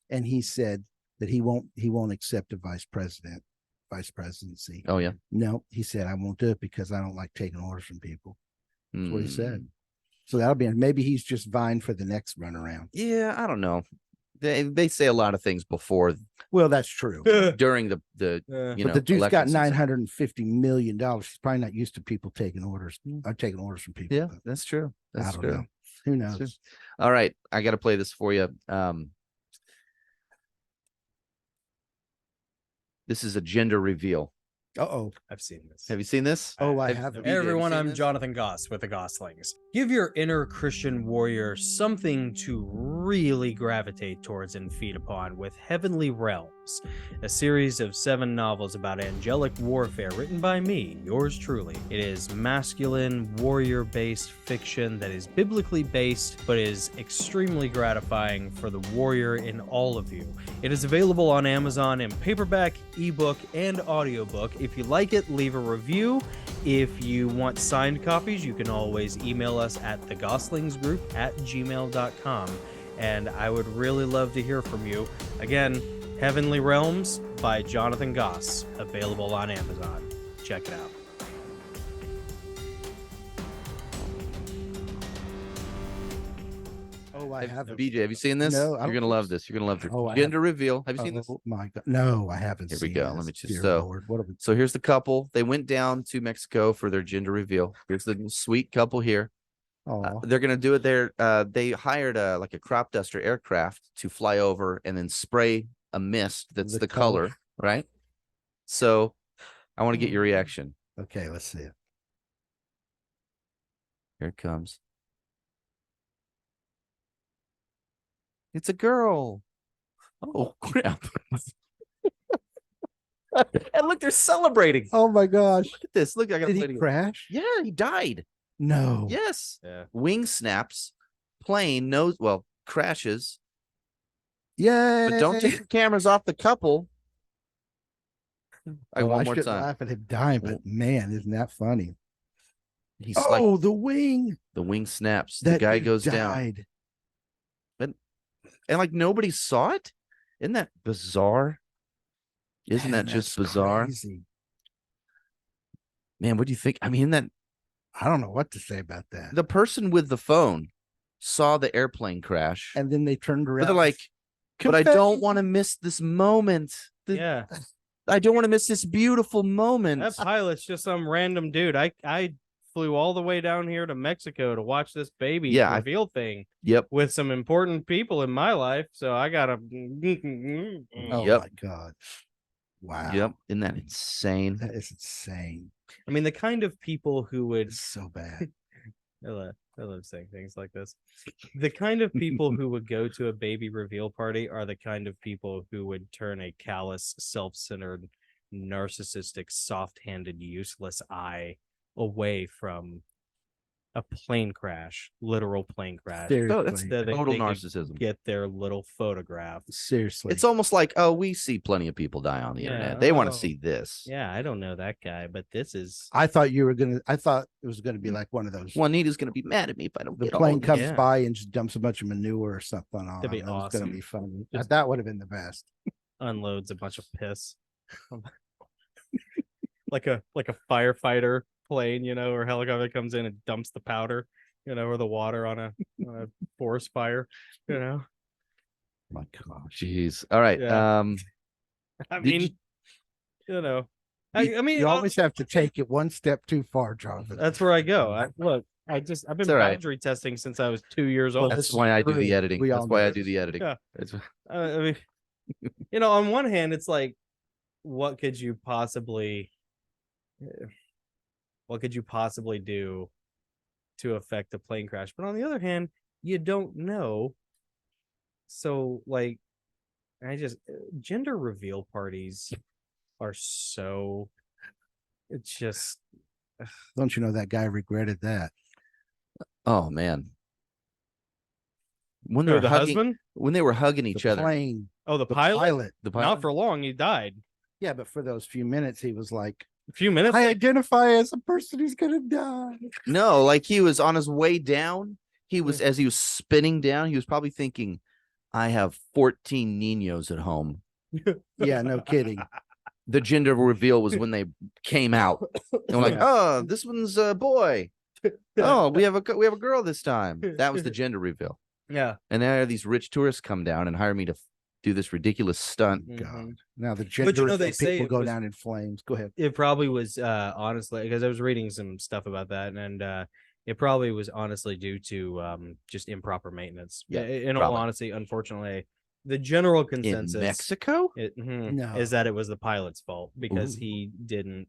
And he said that he won't accept a vice presidency. Oh yeah. No, he said, I won't do it because I don't like taking orders from people. That's what he said. Mm. So that'll be, maybe he's just vying for the next runaround. Yeah, I don't know. They say a lot of things before, Well, that's true. during the Yeah. you But know, the dude's got election season. $950 million. He's probably not used to people taking orders. Taking orders from people. Yeah, but that's true. I That's don't true. know. Who That's true. knows? All right, I got to play this for you. This is a gender reveal. Uh-oh. I've seen this. Have you seen this? Oh, I Have- haven't. BJ, Hey have you everyone, seen I'm this? Jonathan Goss with the Gosslings. Give your inner Christian warrior something to really gravitate towards and feed upon with Heavenly Realms, a series of 7 novels about angelic warfare written by me, yours truly. It is masculine, warrior-based fiction that is biblically based, but is extremely gratifying for the warrior in all of you. It is available on Amazon in paperback, ebook, and audiobook. If you like it, leave a review. If you want signed copies, you can always email us at thegoslingsgroup@gmail.com. And I would really love to hear from you. Again, Heavenly Realms by Jonathan Goss, available on Amazon. Check it out. Oh, I haven't. BJ, have you seen this? No, I You're don't gonna think love so. this. You're gonna love it. Oh, I Gender reveal. Have you seen this? Oh my God. No, I haven't Here we seen go. this. Let me just- Dear so- Lord, what are we? So here's the couple. They went down to Mexico for their gender reveal. Here's the sweet couple here. Oh, They're gonna do it there. They hired a crop duster aircraft to fly over and then spray a mist that's The the color. color, right? So I want to get your reaction. okay. Let's see it. Here it comes. It's a girl. Oh crap! And look, they're celebrating. Oh my gosh. Look at this. Look, I got Did to he play it. crash? Yeah, he died. No. Yes. Yeah. Wing snaps. Plane crashes. Yay. But don't take the cameras off the couple. Oh, One I more shouldn't time. laugh at him dying, but man, isn't that funny? He's like Oh, the wing. the wing snaps. That The guy dude goes down. died. And like nobody saw it. Isn't that bizarre? Isn't Man, that just that's bizarre? crazy. Man, what do you think? I mean, that I don't know what to say about that. the person with the phone saw the airplane crash. And then they turned around. But they're like, but I don't Confetti. want to miss this moment. Yeah. I don't want to miss this beautiful moment. That pilot's just some random dude. I flew all the way down here to Mexico to watch this baby Yeah, I- reveal thing Yep. with some important people in my life. So I gotta. Oh Yep. my God. Wow. Yep. Isn't that insane? That is insane. I mean, the kind of people who would. It's so bad. I love saying things like this. The kind of people who would go to a baby reveal party are the kind of people who would turn a callous, self-centered, narcissistic, soft-handed, useless eye away from a plane crash, literal plane crash. Seriously. that's That they total could narcissism. Get their little photograph. Seriously. It's almost like, oh, we see plenty of people die on the Yeah, internet. They want to oh. see this. Yeah, I don't know that guy, but this is I thought it was gonna be like one of those. Juanita's going to be mad at me if I don't The get all plane of comes this. Yeah. by and just dumps a bunch of manure or something on That'd be them. That was gonna awesome. be funny. Just- That would have been the best. unloads a bunch of piss. like a firefighter plane, or helicopter comes in and dumps the powder, or the water on a forest fire, My gosh. Jeez. All right. Yeah. I Did mean, I mean, You always have to take it one step too far, Jonathan. that's where I go. I've been It's all right. boundary testing since I was 2 years old. That's why I do the editing. We That's all why know I do the editing. Yeah. It's- I mean, on one hand, it's like, what could you possibly do to affect a plane crash? But on the other hand, you don't know. So, like, gender reveal parties are so. It's just. Don't you know that guy regretted that? Oh man. When they Who, were the hugging, husband? when they were hugging each The other. plane, Oh, the the pilot? pilot. The Not pilot? for long. He died. Yeah, but for those few minutes, he was like, A few minutes. I identify as a person who's gonna die. No, like he was on his way down. He was as he was spinning down. He was probably thinking, "I have 14 niños at home." Yeah, no kidding. The gender reveal was when they came out. And we're like, Yeah. "Oh, this one's a boy. Oh, we have a girl this time." That was the gender reveal. Yeah. And then I have these rich tourists come down and hire me to do this ridiculous stunt. Mhm. God. Now the gender they reveal say people it go was- down in flames. Go ahead. It probably was honestly, because I was reading some stuff about that, and it probably was honestly due to just improper maintenance. Yeah, In all probably. honesty, unfortunately, the general In consensus Mexico? No. is that it was the pilot's fault because Ooh. he didn't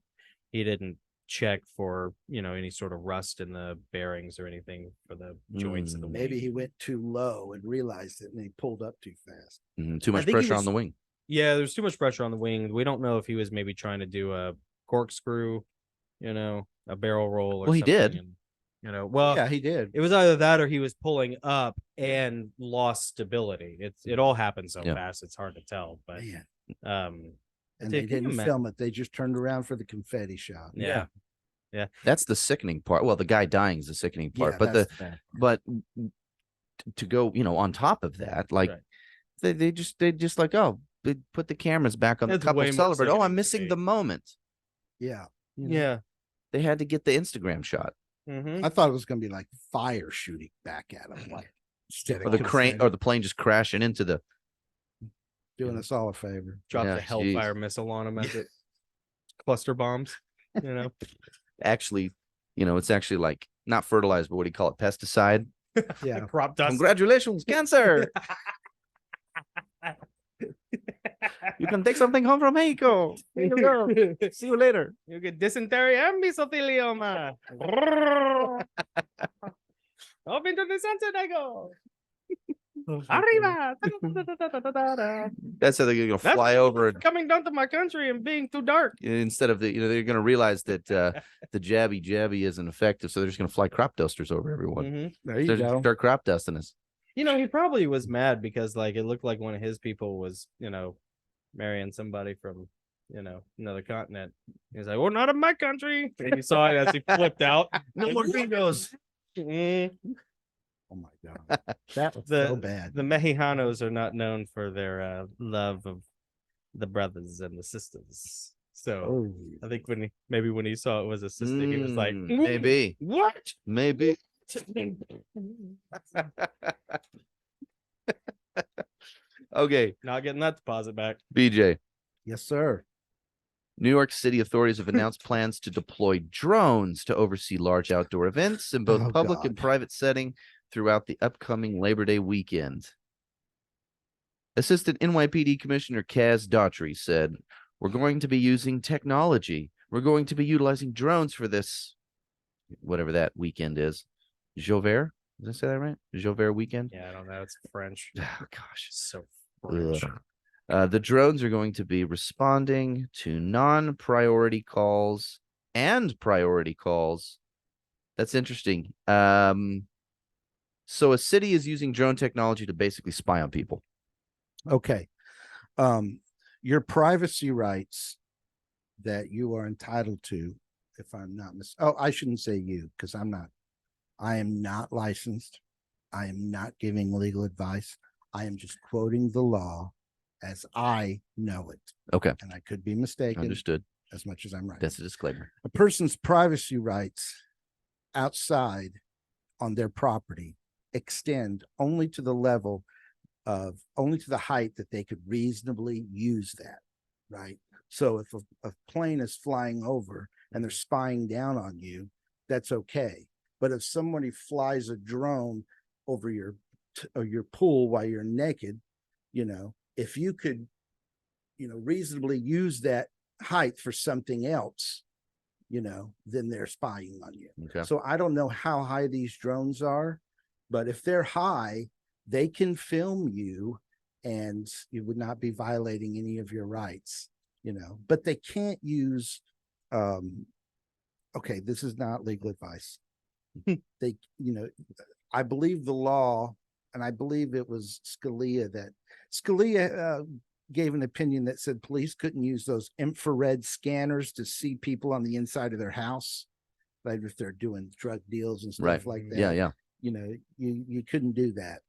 check for any sort of rust in the bearings or anything for the joints of the wing. Maybe he went too low and realized it, and he pulled up too fast. Too much think he pressure was- on the wing. Yeah, there's too much pressure on the wing. We don't know if he was maybe trying to do a corkscrew, a barrel roll. Or Well, he did. something, and, well, Yeah, he did. it was either that or he was pulling up and lost stability. It all happened so Yeah. fast; it's hard to tell. But Man. um, And Dude, they can you didn't ima- film it. They just turned around for the confetti shot. yeah, That's the sickening part. Well, the guy dying is the sickening part, Yeah, but that's the bad part. to go, on top of that, like Right. they just like, oh, they put the cameras back on That's the couple way more celebrate. Oh, sickening I'm to missing me. the moment. Yeah. yeah. They had to get the Instagram shot Mhm. I thought it was going to be like fire shooting back at him, like instead or of the crane confetti. or the plane just crashing into the. Doing us all a favor. Dropped Yeah, a Hellfire missile on him as it cluster bombs. Actually, it's actually like not fertilizer, but what do you call it? Pesticide. Yeah. Crop dust. Congratulations, cancer. You can take something home from Mexico. There you go. See you later. You get dysentery and mesothelioma. Up into the sunset I go. Arriba. That's how they're gonna That's fly over and Coming down to my country and being too dark. instead of they're gonna realize that the jabby isn't effective, so they're just gonna fly crop dusters over everyone. Mhm. There you They're just go. start crop dusting us. He probably was mad because it looked like one of his people was, marrying somebody from, another continent. He's like, well, not in my country. And you saw it as he flipped out. No more gringos. Mm. Oh my God. That was The- so bad. The Mexicanos are not known for their love of the brothers and the sisters. So Oh. I think when he saw it was a sister, he was like, maybe, what? maybe. Okay, Not getting that deposit back. BJ. Yes, sir. New York City authorities have announced plans to deploy drones to oversee large outdoor events in both Oh, public God. and private setting throughout the upcoming Labor Day weekend. Assistant NYPD Commissioner Kaz Daughtry said, "We're going to be using technology. We're going to be utilizing drones for this, whatever that weekend is. Jover? Did I say that right? Jover weekend? Yeah, I don't know. It's French. Oh, gosh. So French. Ugh. The drones are going to be responding to non-priority calls and priority calls That's interesting. So a city is using drone technology to basically spy on people. Okay. Your privacy rights that you are entitled to, if I'm not I shouldn't say you, because I am not licensed. I am not giving legal advice. I am just quoting the law as I know it. Okay. And I could be mistaken. Understood. As much as I'm right. That's a disclaimer. A person's privacy rights outside on their property extend only to the height that they could reasonably use that, right? So if a plane is flying over and they're spying down on you, that's okay. But if somebody flies a drone over your pool while you're naked, if you could, reasonably use that height for something else, then they're spying on you. Okay. So I don't know how high these drones are, but if they're high, they can film you and you would not be violating any of your rights, but they can't use, okay, this is not legal advice. They, I believe the law, and I believe it was Scalia gave an opinion that said police couldn't use those infrared scanners to see people on the inside of their house, like if they're doing drug deals and stuff like that. Yeah. You couldn't do that.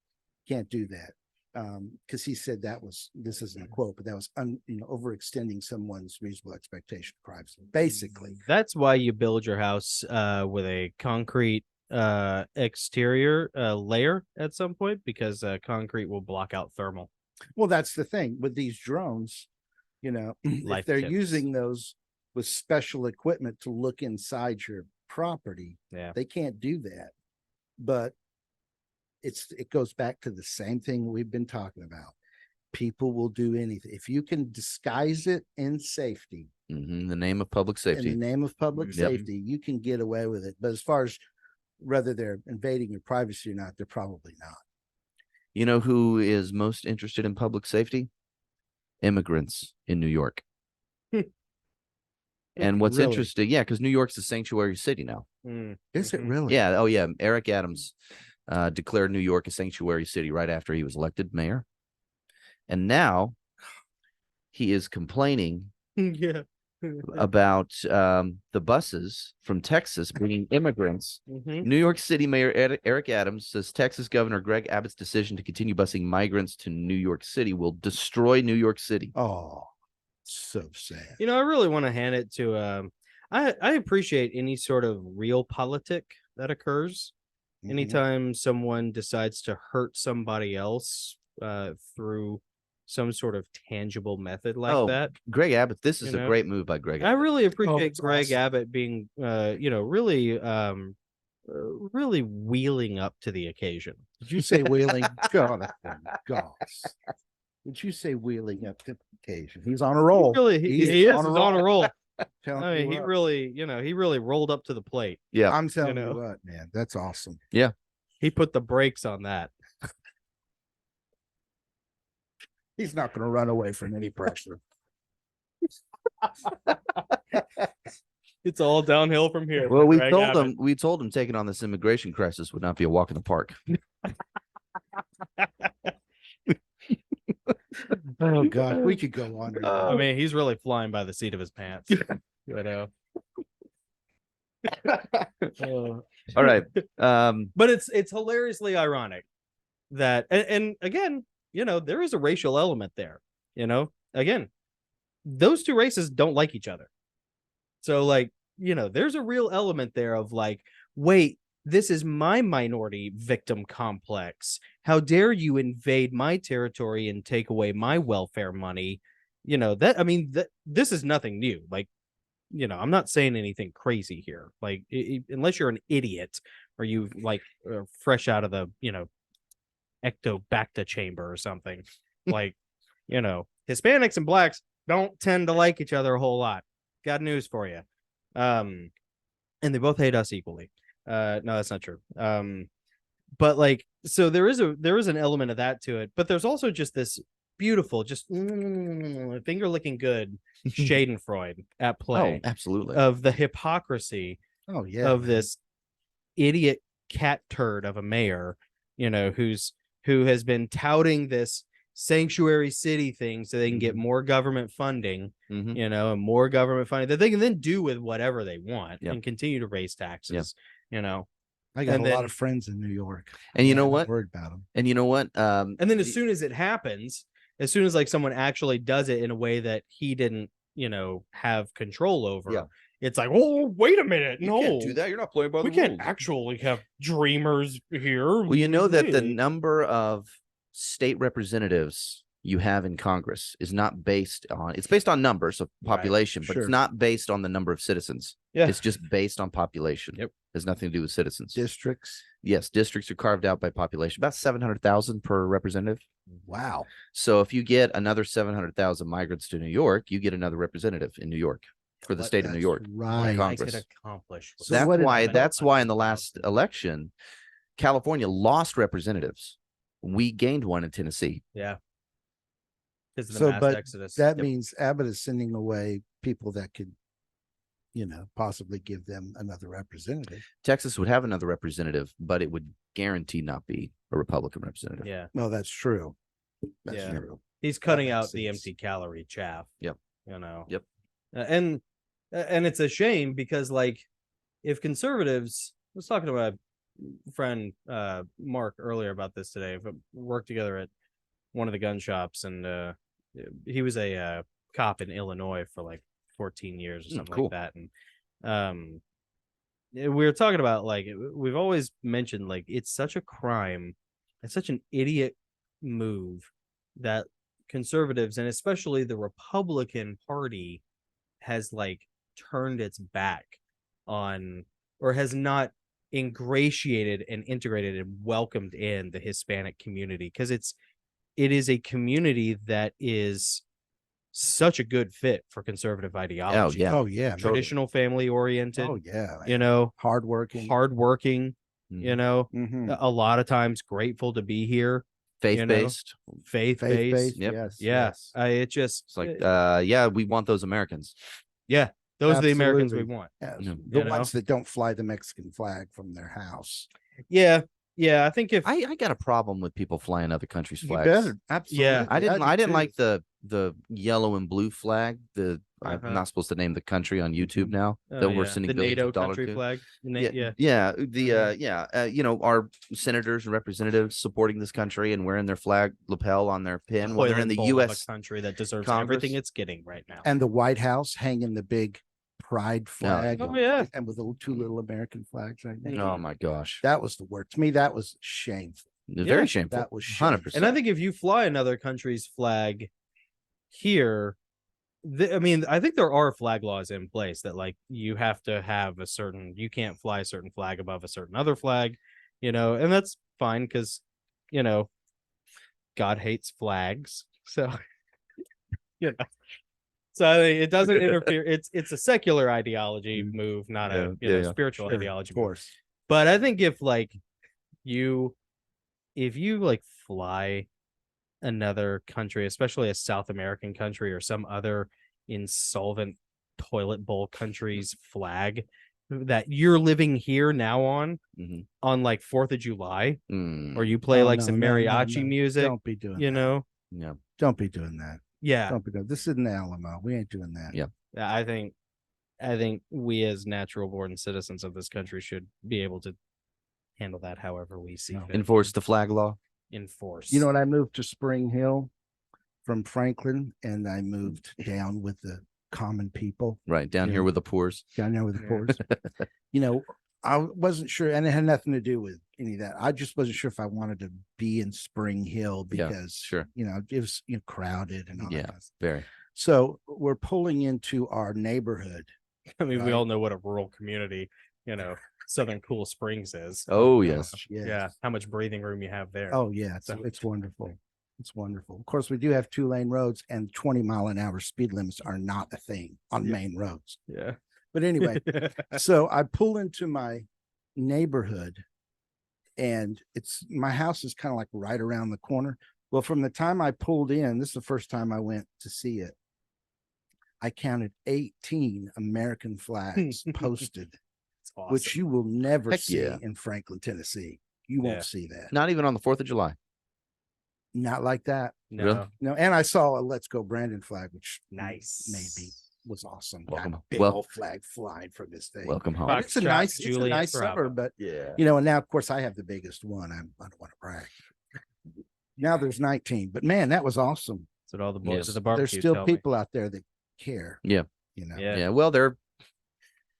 Can't do that. Because he said this isn't a quote, but that was overextending someone's reasonable expectation of privacy. Basically, that's why you build your house with a concrete exterior layer at some point, because concrete will block out thermal. Well, that's the thing with these drones, if they're using those with special equipment to look inside your property, they can't do that. But it goes back to the same thing we've been talking about. People will do anything if you can disguise it in safety. In the name of public safety. In the name of public safety, you can get away with it. But as far as whether they're invading your privacy or not, they're probably not. You know who is most interested in public safety? Immigrants in New York. And what's interesting, because New York's a sanctuary city now. Is it really? Yeah. Oh, yeah. Eric Adams declared New York a sanctuary city right after he was elected mayor. And now he is complaining about the buses from Texas bringing immigrants. New York City Mayor Eric Adams says Texas Governor Greg Abbott's decision to continue busing migrants to New York City will destroy New York City. Oh, so sad. I really want to hand it to I appreciate any sort of real politic that occurs. Anytime someone decides to hurt somebody else through some sort of tangible method like that. Greg Abbott, this is a great move by Greg Abbott. I really appreciate Greg Abbott being really wheeling up to the occasion. Did you say wheeling? God, gosh. Did you say wheeling up to the occasion? He's on a roll. He is on a roll. I mean, he really rolled up to the plate. Yeah. I'm telling you what, man, that's awesome. Yeah. He put the brakes on that. He's not going to run away from any pressure. It's all downhill from here. Well, we told him taking on this immigration crisis would not be a walk in the park. Oh God, we could go on. I mean, he's really flying by the seat of his pants. All right. But it's hilariously ironic that, and again, there is a racial element there. Again, those two races don't like each other. So there's a real element there of wait, this is my minority victim complex. How dare you invade my territory and take away my welfare money? This is nothing new. I'm not saying anything crazy here. Unless you're an idiot or you fresh out of the, ectobacta chamber or something. Hispanics and blacks don't tend to like each other a whole lot. Got news for you. And they both hate us equally. No, that's not true. But so there is an element of that to it, but there's also just this beautiful, just finger licking good Schadenfreude at play. Oh, absolutely. Of the hypocrisy of this idiot cat turd of a mayor, who has been touting this sanctuary city thing so they can get more government funding, Mhm. and more government funding that they can then do with whatever they want Yep. and continue to raise taxes, I got And a lot then- of friends in New York. And you know I'm not what? worried about them. And you know what? And then as soon as it happens, as soon as like someone actually does it in a way that he didn't, have control over, Yeah. it's like, oh, wait a minute, no, You're not playing by we can't actually have dreamers here. Well, you know that the number of state representatives you have in Congress is not based on, it's based on numbers of Right, population, but sure. it's not based on the number of citizens. Yeah. It's just based on population. Yep. Has nothing to do with citizens. Districts. Yes, districts are carved out by population, about 700,000 per representative. Wow. So if you get another 700,000 migrants to New York, you get another representative in New York for the state of New That's York. Right. I could Congress. accomplish. with So That's what did- why. That's why in the 700,000. last election, California lost representatives. We gained one in Tennessee. Yeah. Because of the So, mass but exodus. that Yep. means Abbott is sending away people that could, possibly give them another representative. Texas would have another representative, but it would guarantee not be a Republican representative. Yeah. Well, that's true. That's Yeah. true. He's cutting makes out the sense. empty calorie chaff. Yep. Yep. And it's a shame because like if conservatives, I was talking to my friend Mark earlier about this today. We worked together at one of the gun shops, and he was a cop in Illinois for like 14 years or something cool. like that. And we were talking about like we've always mentioned like it's such a crime, it's such an idiot move that conservatives and especially the Republican Party has like turned its back on or has not ingratiated and integrated and welcomed in the Hispanic community because it is a community that is such a good fit for conservative ideology. yeah. Oh yeah. man. Traditional family oriented, Oh yeah. Hardworking. hardworking, Mhm. Mhm. a lot of times grateful to be here, Faith-based. faith-based. Faith-based. Yep. Yes. Yeah. yes. It just It's like, yeah, we want those Americans. yeah, those are the Americans we Absolutely. want. Yes. Yeah. The You know? ones that don't fly the Mexican flag from their house. Yeah. I think if I got a problem with people flying other countries' You flags. better. Absolutely. Yeah. I didn't do too. like the yellow and blue flag. I'm Uh-huh. not supposed to name the country on YouTube now that we're sending the billions NATO of dollars country to. flag. Our senators supporting this country and wearing their flag lapel on their pin while they're in Toilet the bowl of U.S. a country that deserves Congress. everything it's getting right now. And the White House hanging the big pride flag. Oh, yeah. And with the two little American flags right there. Oh my gosh, That was the word. To me, that was shameful. very shameful. That was 100%. And I think if you fly another country's flag here, I think there are flag laws in place that like you have to have you can't fly a certain flag above a certain other flag, and that's fine because, God hates flags. So, so I think it doesn't interfere. It's a secular ideology move, not a spiritual Sure, ideology of move. course. But I think if you like fly another country, especially a South American country or some other insolvent toilet bowl country's flag that you're living here now on Mhm. like 4th of July, Mm, or you play Oh, like no, some no, no, mariachi no. music, Don't be doing that. yeah. Don't be doing that. Yeah. Don't be doing this. Isn't the Alamo. We ain't doing that. Yeah. I think we as natural born citizens of this country should be able to handle that however we see No. fit. Enforce the flag law. Enforce. You know what? I moved to Spring Hill from Franklin, and I moved down with the common people, Right down Yeah. here with the poors. down there with the poors. I wasn't sure, and it had nothing to do with any of that. I just wasn't sure if I wanted to be in Spring Hill Yeah, because, sure. it was crowded and all Yeah. that. Kind of stuff. Very. So we're pulling into our neighborhood. I mean, we Right. all know what a rural community, Southern Cool Springs is. Oh yes. Yeah. How much breathing room you have there. Oh yeah, So- it's wonderful. It's wonderful. Of course, we do have 2-lane roads, and 20-mile-an-hour speed limits are not a thing on Yeah. main roads. yeah. But anyway, so I pull into my neighborhood, and my house is kind of like right around the corner. Well, from the time I pulled in, this is the first time I went to see it. I counted 18 American flags posted awesome. which you will never Heck see yeah. in Franklin, Tennessee. You Yeah. won't see that. Not even on the 4th of July. Not like that. no. Really? No, and I saw a Let's Go Brandon flag, which Nice. maybe was awesome. Welcome. That big Well- old flag flying from this thing. Welcome home. And it's a Foxtrot, nice, Juliet, Bravo. suburb, but Yeah. and now of course I have the biggest one. I don't want to brag. Now there's 19, but man, that was awesome. That's what all the boys Yes. at the There's barbecue still tell me. people out there that care. Yeah. Yeah. Yeah. Well, they're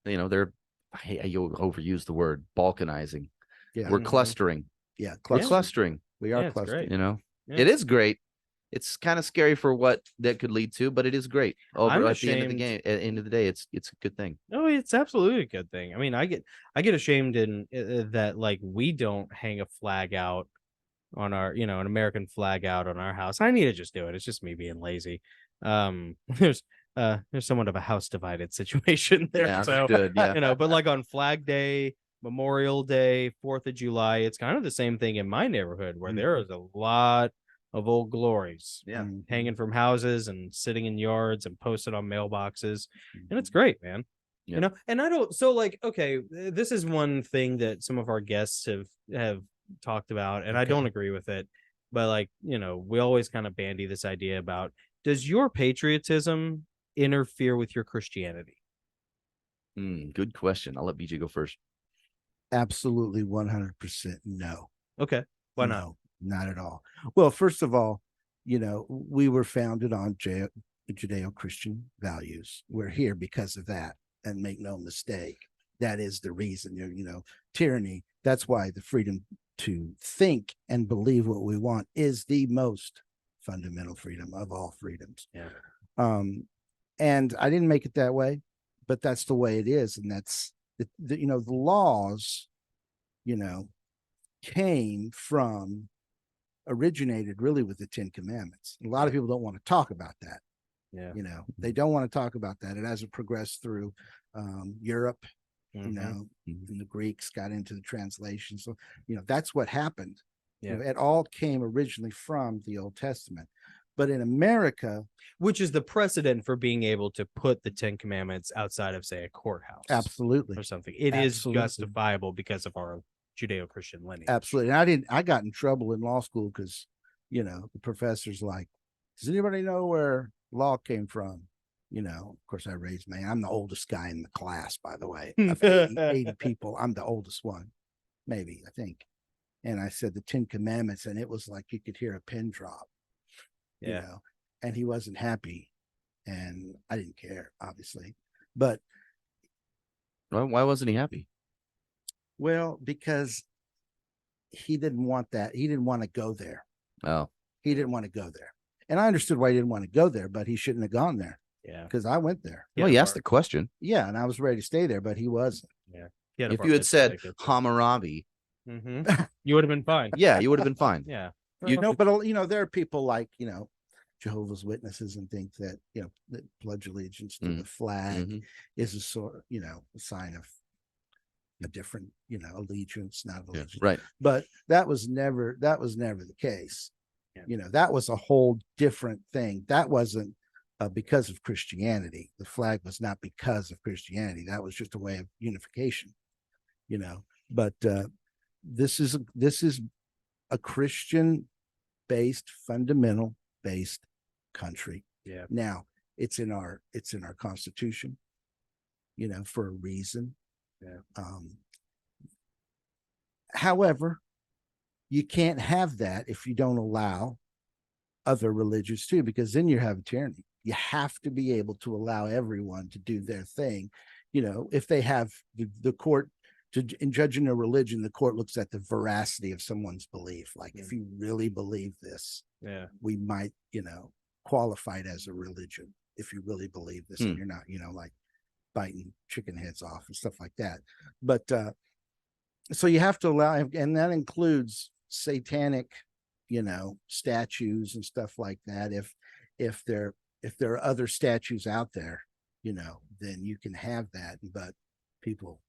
you'll overuse the word balkanizing. Yeah. We're Mhm. clustering. Yeah. We're Clustering. clustering. We are Yeah, it's clustering. great. You know, Yeah. it is great. It's kind of scary for what that could lead to, but it is great. I'm At the end of the ashamed- game, at the end of the day, it's a good thing. No, it's absolutely a good thing. I mean, I get ashamed in that like we don't hang a flag out on our, an American flag out on our house. I need to just do it. It's just me being lazy. There's somewhat of a house divided situation there. Yeah, So good. Yeah. but like on Flag Day, Memorial Day, 4th of July, it's kind of the same thing in my neighborhood where there is a lot of old glories Yeah. hanging from houses and sitting in yards and posted on mailboxes. And Mm-hmm. it's great, man. Yeah. And I don't, so like, okay, this is one thing that some of our guests have talked about, and I Okay. don't agree with it, but like, we always kind of bandy this idea about, does your patriotism interfere with your Christianity? Good question. I'll let BJ go first. Absolutely 100% no. Okay. Why not? No, not at all. Well, first of all, we were founded on Judeo-Christian values. We're here because of that, and make no mistake, that is the reason. Tyranny. That's why the freedom to think and believe what we want is the most fundamental freedom of all freedoms. Yeah. And I didn't make it that way, but that's the way it is, and that's the laws, originated really with the 10 Commandments. A lot of people don't want to talk about that. Yeah. They don't want to talk about that. It hasn't progressed through Europe, Mhm. and the Greeks got into the translation. So, that's what happened. Yeah. It all came originally from the Old Testament. But in America, Which is the precedent for being able to put the 10 Commandments outside of, say, a courthouse absolutely. or something. It is Absolutely. justifiable because of our Judeo-Christian lineage. Absolutely. And I got in trouble in law school because, the professor's like, does anybody know where law came from? Of course I raised my hand. I'm the oldest guy in the class, by the way. Of 80 people, I'm the oldest one, maybe, I think. And I said the 10 Commandments, and it was like you could hear a pin drop, Yeah. and he wasn't happy. And I didn't care, obviously. But Why wasn't he happy? well, because he didn't want that. He didn't want to go there. Oh, He didn't want to go there. And I understood why he didn't want to go there, but he shouldn't have gone there Yeah. because I went there. well, he asked the question. Yeah, and I was ready to stay there, but he wasn't. If you had said Hammurabi, you would have been fine. yeah, you would have been fine. Yeah. But there are people like Jehovah's Witnesses and think that that pledge allegiance to the flag Mhm. is a sort a sign of a different allegiance, not Yeah, allegiance. right. But that was never the case. Yeah. That was a whole different thing. That wasn't because of Christianity. The flag was not because of Christianity. That was just a way of unification. But this is a Christian based, fundamental based country. Yeah. Now it's in our Constitution, for a reason. Yeah. However, you can't have that if you don't allow other religions too, because then you have tyranny. You have to be able to allow everyone to do their thing. If they have the court in judging a religion, the court looks at the veracity of someone's belief. Like, if you really believe this, Yeah. we might, qualify it as a religion. If you really believe this, and you're not, like biting chicken heads off and stuff like that. But so you have to allow, and that includes satanic, statues and stuff like that. If there are other statues out there, then you can have that. But people,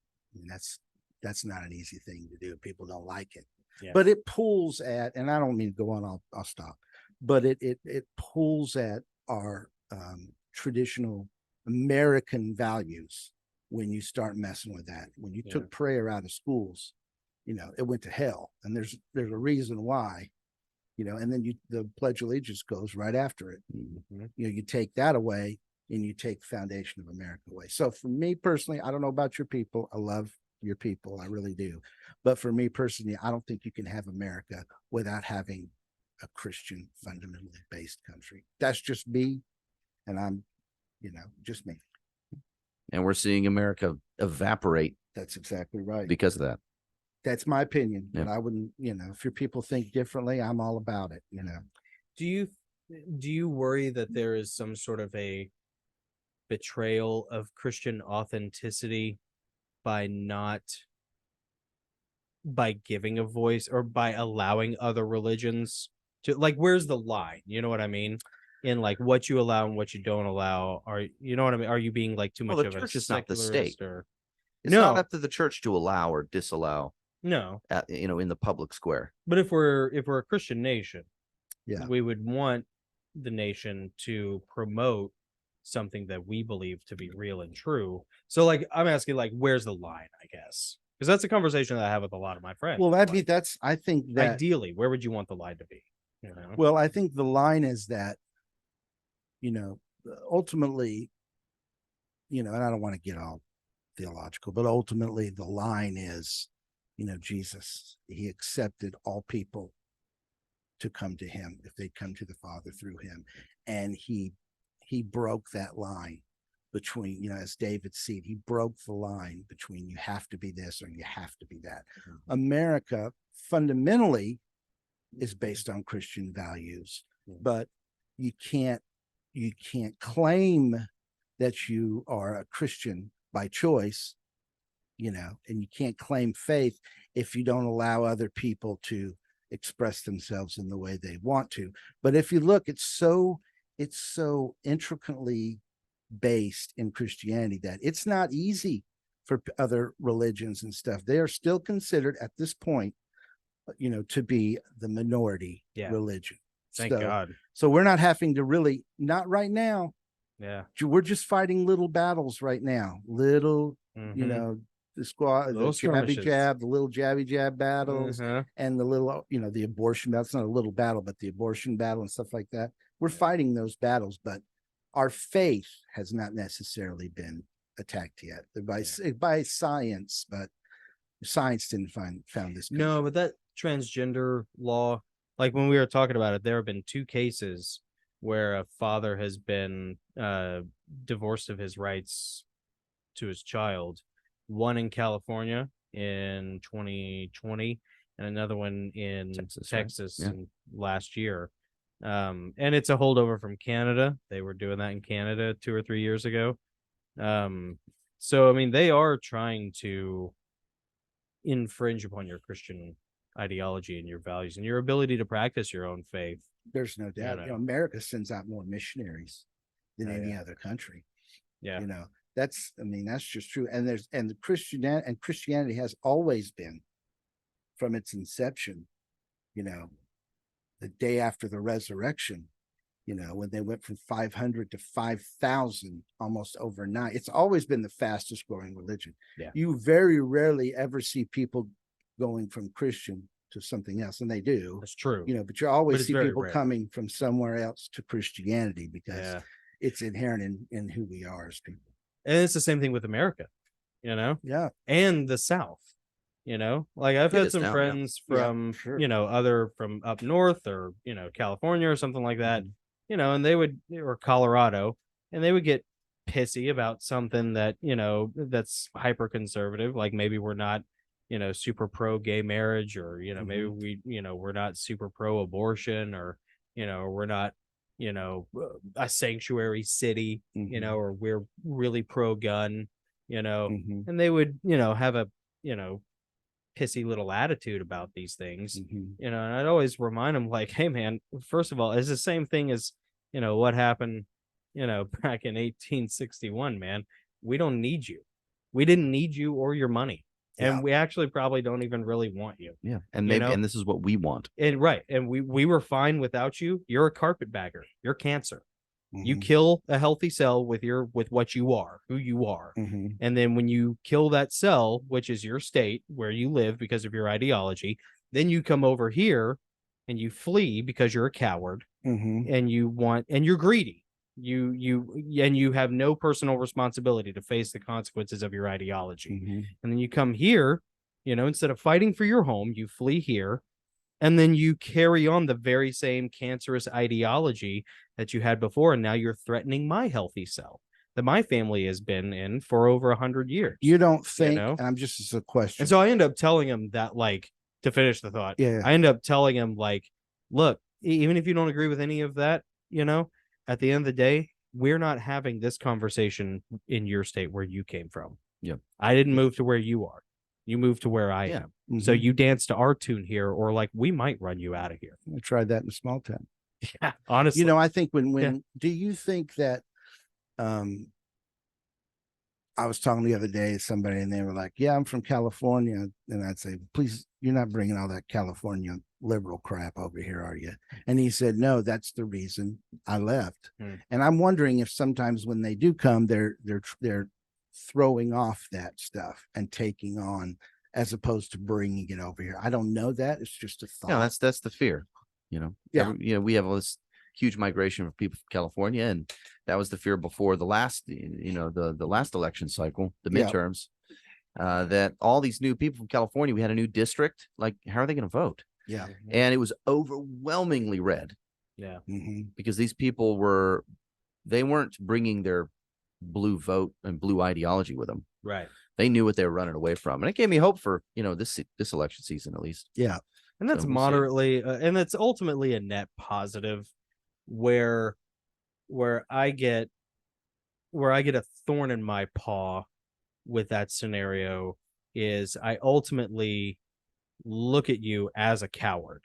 that's not an easy thing to do. People don't like it. Yeah. But it pulls at, and I don't mean to go on, I'll stop. But it pulls at our traditional American values, when you start messing with that. When you Yeah. took prayer out of schools, it went to hell, and there's a reason why. And then the Pledge of Allegiance goes right after it. Mhm. You take that away, and you take Foundation of America away. So for me personally, I don't know about your people. I love your people, I really do. But for me personally, I don't think you can have America without having a Christian, fundamentally based country. That's just me, and I'm, just me. And we're seeing America evaporate That's exactly right. because of that. That's my opinion. Yeah. But I wouldn't, if your people think differently, I'm all about it. Do you worry that there is some sort of a betrayal of Christian authenticity by giving a voice or by allowing other religions to, like, where's the line? You know what I mean? In like what you allow and what you don't allow. You know what I mean? Are you being like too Well, much the of a church is not the secularist state. or It's No. not up to the church to allow or disallow, no? in the public square. But if we're a Christian nation, Yeah. we would want the nation to promote something that we believe to be real and true. So like I'm asking, like, where's the line, I guess? Because that's a conversation that I have with a lot of my friends. Well, Like, I think that, ideally, where would you want the line to be? well, I think the line is that, ultimately, and I don't want to get all theological, but ultimately the line is, Jesus, he accepted all people to come to him if they come to the Father through him. And he broke that line between, as David said, he broke the line between you have to be this or you have to be that. Mm-hmm. America fundamentally is based on Christian values, but you can't claim that you are a Christian by choice, and you can't claim faith if you don't allow other people to express themselves in the way they want to. But if you look, it's so intricately based in Christianity that it's not easy for other religions and stuff. They are still considered at this point, to be the minority religion. Thank God. So we're not having to really, not right now. Yeah. We're just fighting little battles right now. Little, Mhm. the squad, Little the jabby skirmishes. jab, the little jabby jab battles, Uh-huh. and the little, the abortion. That's not a little battle, but the abortion battle and stuff like that. We're fighting those battles, but our faith has not necessarily been attacked yet by science, but science didn't found this. No, but that transgender law, like when we were talking about it, there have been 2 cases where a father has been divorced of his rights to his child. One in California in 2020, and another one in Texas Yeah. last year. And it's a holdover from Canada. They were doing that in Canada 2 or 3 years ago. So I mean, they are trying to infringe upon your Christian ideology and your values and your ability to practice your own faith. There's no doubt. America sends out more missionaries than any other country. Yeah. That's just true. And the Christianity has always been, from its inception, the day after the resurrection, when they went from 500 to 5,000 almost overnight. It's always been the fastest growing religion. Yeah. You very rarely ever see people going from Christian to something else, and they do. That's true. But you always see people rare. coming from somewhere else to Christianity because it's inherent in who we are as people. And it's the same thing with America, Yeah. and the South, like I've had some friends from, other from up north or, California or something like that, and they or Colorado, and they would get pissy about something that, that's hyper conservative. Like maybe we're not, super pro gay marriage, or, maybe we, we're not super pro abortion, or, we're not, a sanctuary city, or we're really pro gun, and they would, have a, pissy little attitude about these things, and I'd always remind them, like, hey man, first of all, it's the same thing as, what happened, back in 1861, man. We don't need you. We didn't need you or your money. And we actually probably don't even really want you. Yeah. And maybe, and this is what we want. And right. And we were fine without you. You're a carpetbagger. You're cancer. You Mhm. kill a healthy cell with what you are, who you are. Mhm. And then when you kill that cell, which is your state where you live because of your ideology, then you come over here and you flee because you're a coward Mhm. and you're greedy. You have no personal responsibility to face the consequences of your ideology. Mhm. And then you come here, instead of fighting for your home, you flee here. And then you carry on the very same cancerous ideology that you had before. And now you're threatening my healthy cell that my family has been in for over 100 years. You don't think, know? and I'm just as a question. And so I end up telling him that, like, to finish the thought, Yeah. I end up telling him, like, look, even if you don't agree with any of that, at the end of the day, we're not having this conversation in your state where you came from. Yep. I didn't move to where you are. You moved to where I am. So Mhm. you dance to our tune here, or like we might run you out of here. I tried that in a small town. Yeah, honestly. I think when Yeah. do you think that I was talking the other day to somebody and they were like, yeah, I'm from California. And I'd say, please, you're not bringing all that California liberal crap over here, are you? And he said, no, that's the reason I left. And I'm wondering if sometimes when they do come, they're throwing off that stuff and taking on, as opposed to bringing it over here. I don't know that. It's just a thought. Yeah, that's the fear. Yeah. We have all this huge migration of people from California, and that was the fear before the last, the last election cycle, the Yeah. midterms, that all these new people from California, we had a new district. Like, how are they going to vote? Yeah. And it was overwhelmingly red. Yeah. Because these people they weren't bringing their blue vote and blue ideology with them. Right. They knew what they were running away from, and it gave me hope for this election season at least. Yeah. And that's So we'll see. moderately, and that's ultimately a net positive, where I get a thorn in my paw with that scenario is I ultimately look at you as a coward,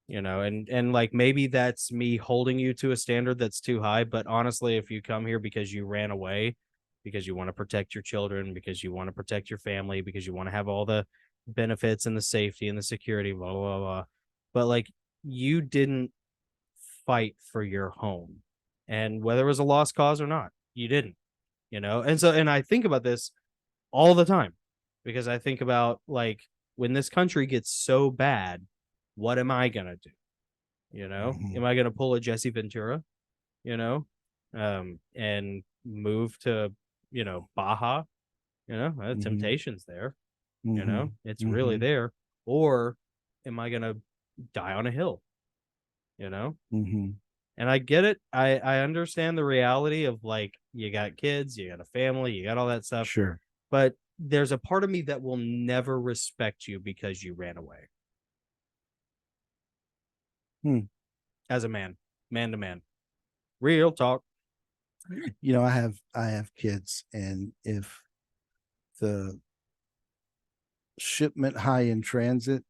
and like maybe that's me holding you to a standard that's too high. But honestly, if you come here because you ran away, because you want to protect your children, because you want to protect your family, because you want to have all the benefits and the safety and the security, blah, blah, blah. But like, you didn't fight for your home. And whether it was a lost cause or not, you didn't, and I think about this all the time because I think about, like, when this country gets so bad, what am I going to do? Am I going to pull a Jesse Ventura, and move to, Baja, temptation's there, it's really there. Or am I going to die on a hill, And I get it. I understand the reality of, like, you got kids, you got a family, you got all that stuff. Sure. But there's a part of me that will never respect you because you ran away. As a man to man, real talk. I have kids, and if the shipment high in transit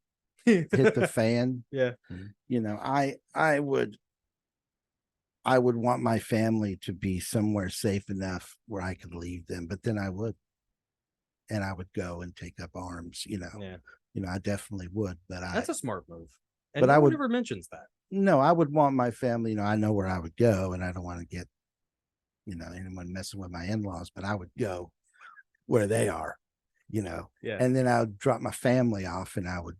hit the fan, Yeah. I would want my family to be somewhere safe enough where I could leave them, but then I would go and take up arms, Yeah. I definitely would, but That's a smart move. And but no I one would- ever mentions that. no, I would want my family, I know where I would go, and I don't want to get, anyone messing with my in-laws, but I would go where they are, Yeah. and then I would drop my family off and I would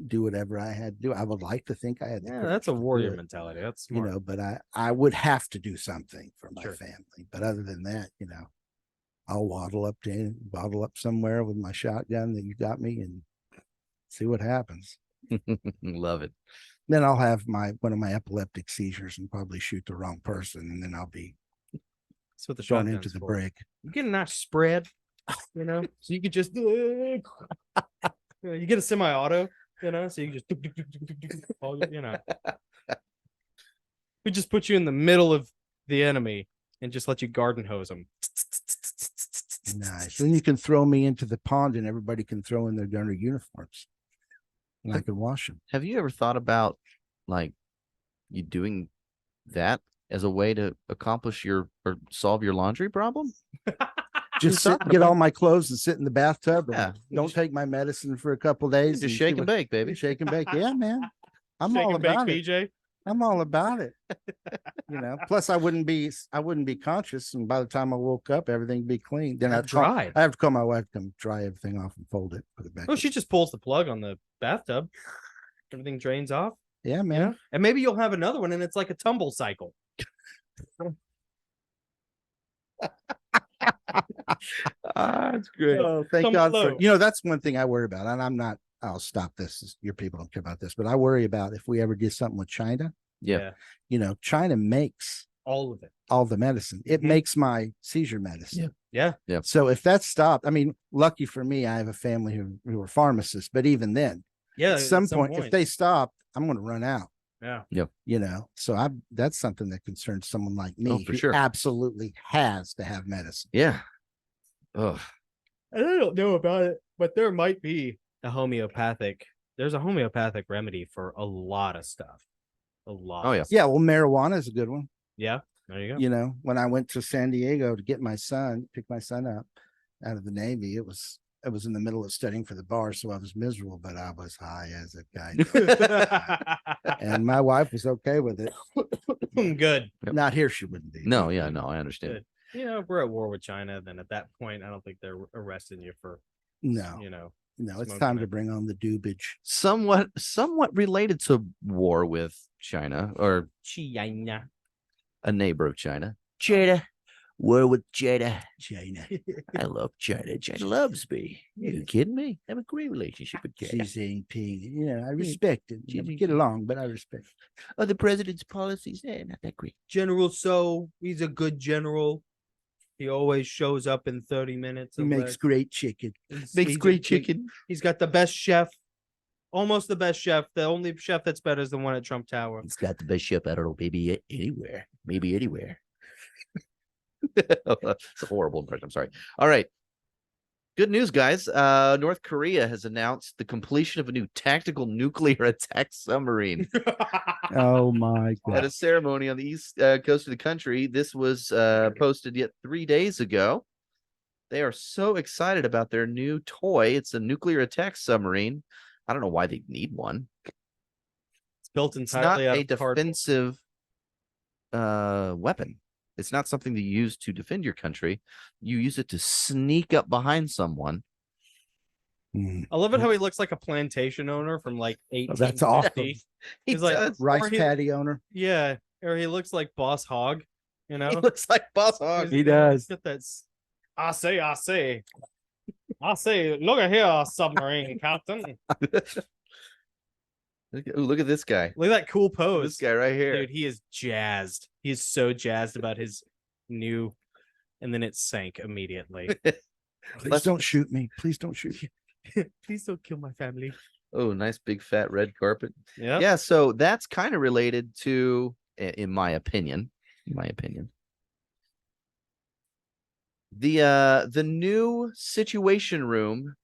do whatever I had to do. I would like to think I had the Yeah, courage that's a to do warrior it, mentality. That's smart. but I would have to do something for my Sure. family. But other than that, I'll waddle up somewhere with my shotgun that you got me and see what happens. Love it. Then I'll have one of my epileptic seizures and probably shoot the wrong person, and then I'll be That's what the thrown shotgun's into the for. brick. You get a nice spread, so you could just you get a semi-auto, so you can just we just put you in the middle of the enemy and just let you garden hose them. Nice. Then you can throw me into the pond, and everybody can throw in their dirty uniforms, and I can wash them. Have you ever thought about, like, you doing that as a way to accomplish or solve your laundry problem? Just get all my clothes and sit in the bathtub. And Yeah. don't take my medicine for a couple days. Just and shake see and bake, baby. Shake and bake. Yeah, man. I'm Shake all and bake, about it. BJ. I'm all about it. Plus I wouldn't be conscious, and by the time I woke up, everything would be clean. Then I Dried. have to call my wife to come dry everything off and fold it, put it back. Oh, she just pulls the plug on the bathtub. Everything drains off. Yeah, You man. know? And maybe you'll have another one and it's like a tumble cycle. That's great. Oh, thank Come God low. for that's one thing I worry about, and I'm not. I'll stop this. Your people don't care about this, but I worry about if we ever did something with China. Yeah. China makes All of it. all the medicine. It Mhm. makes my seizure medicine. Yeah. So if that stopped, I mean, lucky for me, I have a family who are pharmacists. But even then, Yeah. at some point, if they stop, I'm going to run out. Yeah. So that's something that concerns someone like me, Oh, for who sure. absolutely has to have medicine. Yeah. Oh, And I don't know about it, but there might be there's a homeopathic remedy for a lot of stuff. A lot. Oh, yeah. Yeah, well, marijuana is a good one. Yeah. There you go. When I went to San Diego to pick my son up out of the Navy, it was in the middle of studying for the bar, so I was miserable, but I was high as a kite. And my wife was okay with it. Good. Yep. Not here, she wouldn't be. no, yeah, no, I understand. Good. If we're at war with China, then at that point, I don't think they're arresting you for, No, it's smoking time to it. bring on the dubage. Somewhat related to war with China or China. a neighbor of China. China. War with China. China. I love China. China loves me. You kidding me? I have a great relationship with China. Xi Jinping. I respect it. Xi We get along, but I respect it. Oh, the president's policies, not that great. General So, he's a good general. He always shows up in 30 minutes. He or makes less. great chicken. Makes great chicken. He's got the best chef. Almost the best chef. The only chef that's better is the one at Trump Tower. He's got the best chef. I don't know, maybe anywhere. Maybe anywhere. It's a horrible impression. I'm sorry. All right. Good news, guys. North Korea has announced the completion of a new tactical nuclear attack submarine Oh my at God. a ceremony on the east coast of the country. This was posted yet 3 days ago. They are so excited about their new toy. It's a nuclear attack submarine. I don't know why they need one. It's built It's not entirely out a of cardboard. defensive weapon. It's not something to use to defend your country. You use it to sneak up behind someone. Hmm. I love it how he looks like a plantation owner from like Oh, 1850. that's awesome. He He's like, does. Rice Or he- paddy owner. Yeah, or he looks like Boss Hog, He looks like Boss Hog. He does. Get that. I say. Look at here, submarine captain. Look at this guy. Look at that cool pose. This guy right here. Dude, he is jazzed. He is so jazzed about his new, and then it sank immediately. Please don't shoot me. Please don't shoot me. Please don't kill my family. Oh, nice big fat red carpet. Yeah. Yeah, so that's kind of related to, in my opinion, the new situation room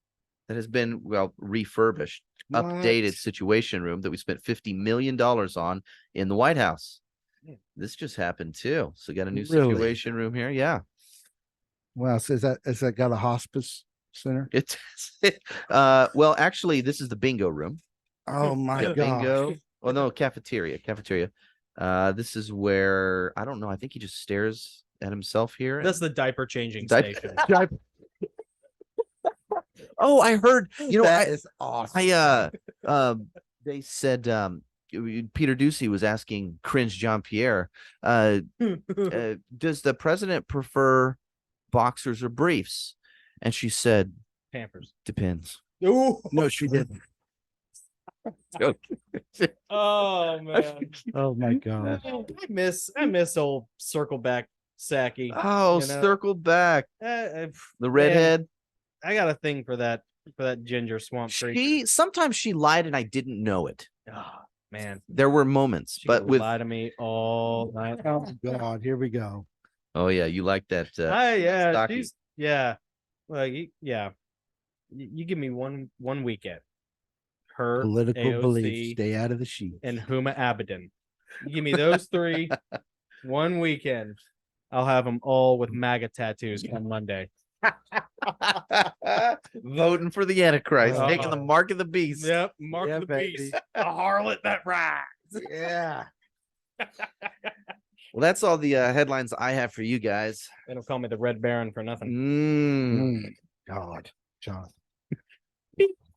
that has been refurbished, updated situation room that we spent $50 million on in the White House. This just happened too. So got a new Really? situation room here. Yeah. Wow. So has that got a hospice center? It's well, actually, this is the bingo room. Oh my Yeah, God. bingo. Oh no, cafeteria. This is where I don't know. I think he just stares at himself here. That's the diaper changing Diaper- station. Oh, I heard. That is awesome. They said Peter Ducey was asking Cringe Jean-Pierre, does the president prefer boxers or briefs? And she said, Pampers. depends. Ooh. No, she didn't. Oh man. Oh my God. I miss old circle back Saki. Oh, You know? circle back. The The redhead. I got a thing for that ginger swamp creature. Sometimes she lied and I didn't know it. Oh, man. There were moments, She but would with lie to me all night. Oh God. Here we go. oh yeah, you like that. Yeah, Stocky. like yeah. You give me one weekend. Her Political AOC, beliefs. Stay out of the sheet. and Huma Abedin. You give me those three one weekend. I'll have them all with MAGA tattoos on Monday. Voting for the Antichrist, Oh. taking the mark of the beast. Yep, Mark Yeah, the baby. Beast, a harlot that rides. Yeah. Well, that's all the headlines I have for you guys. They don't call me the Red Baron for nothing. God, Jonathan.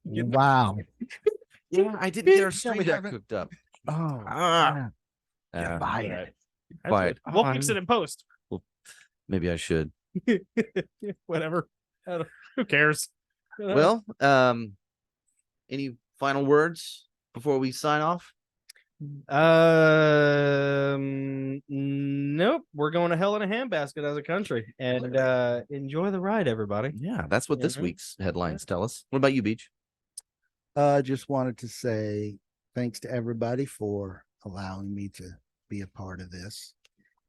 You- Wow. Yeah, I didn't get our Tell me screen that. got cooked up. Oh, Ah. yeah. Uh, Fired. Alright. Quiet. We'll fix it in post. Maybe I should. Whatever. Who cares? Well, any final words before we sign off? Nope. We're going to hell in a handbasket as a country, and enjoy the ride, everybody. Yeah, that's what this Mhm. week's headlines tell us. What about you, Beach? Just wanted to say thanks to everybody for allowing me to be a part of this.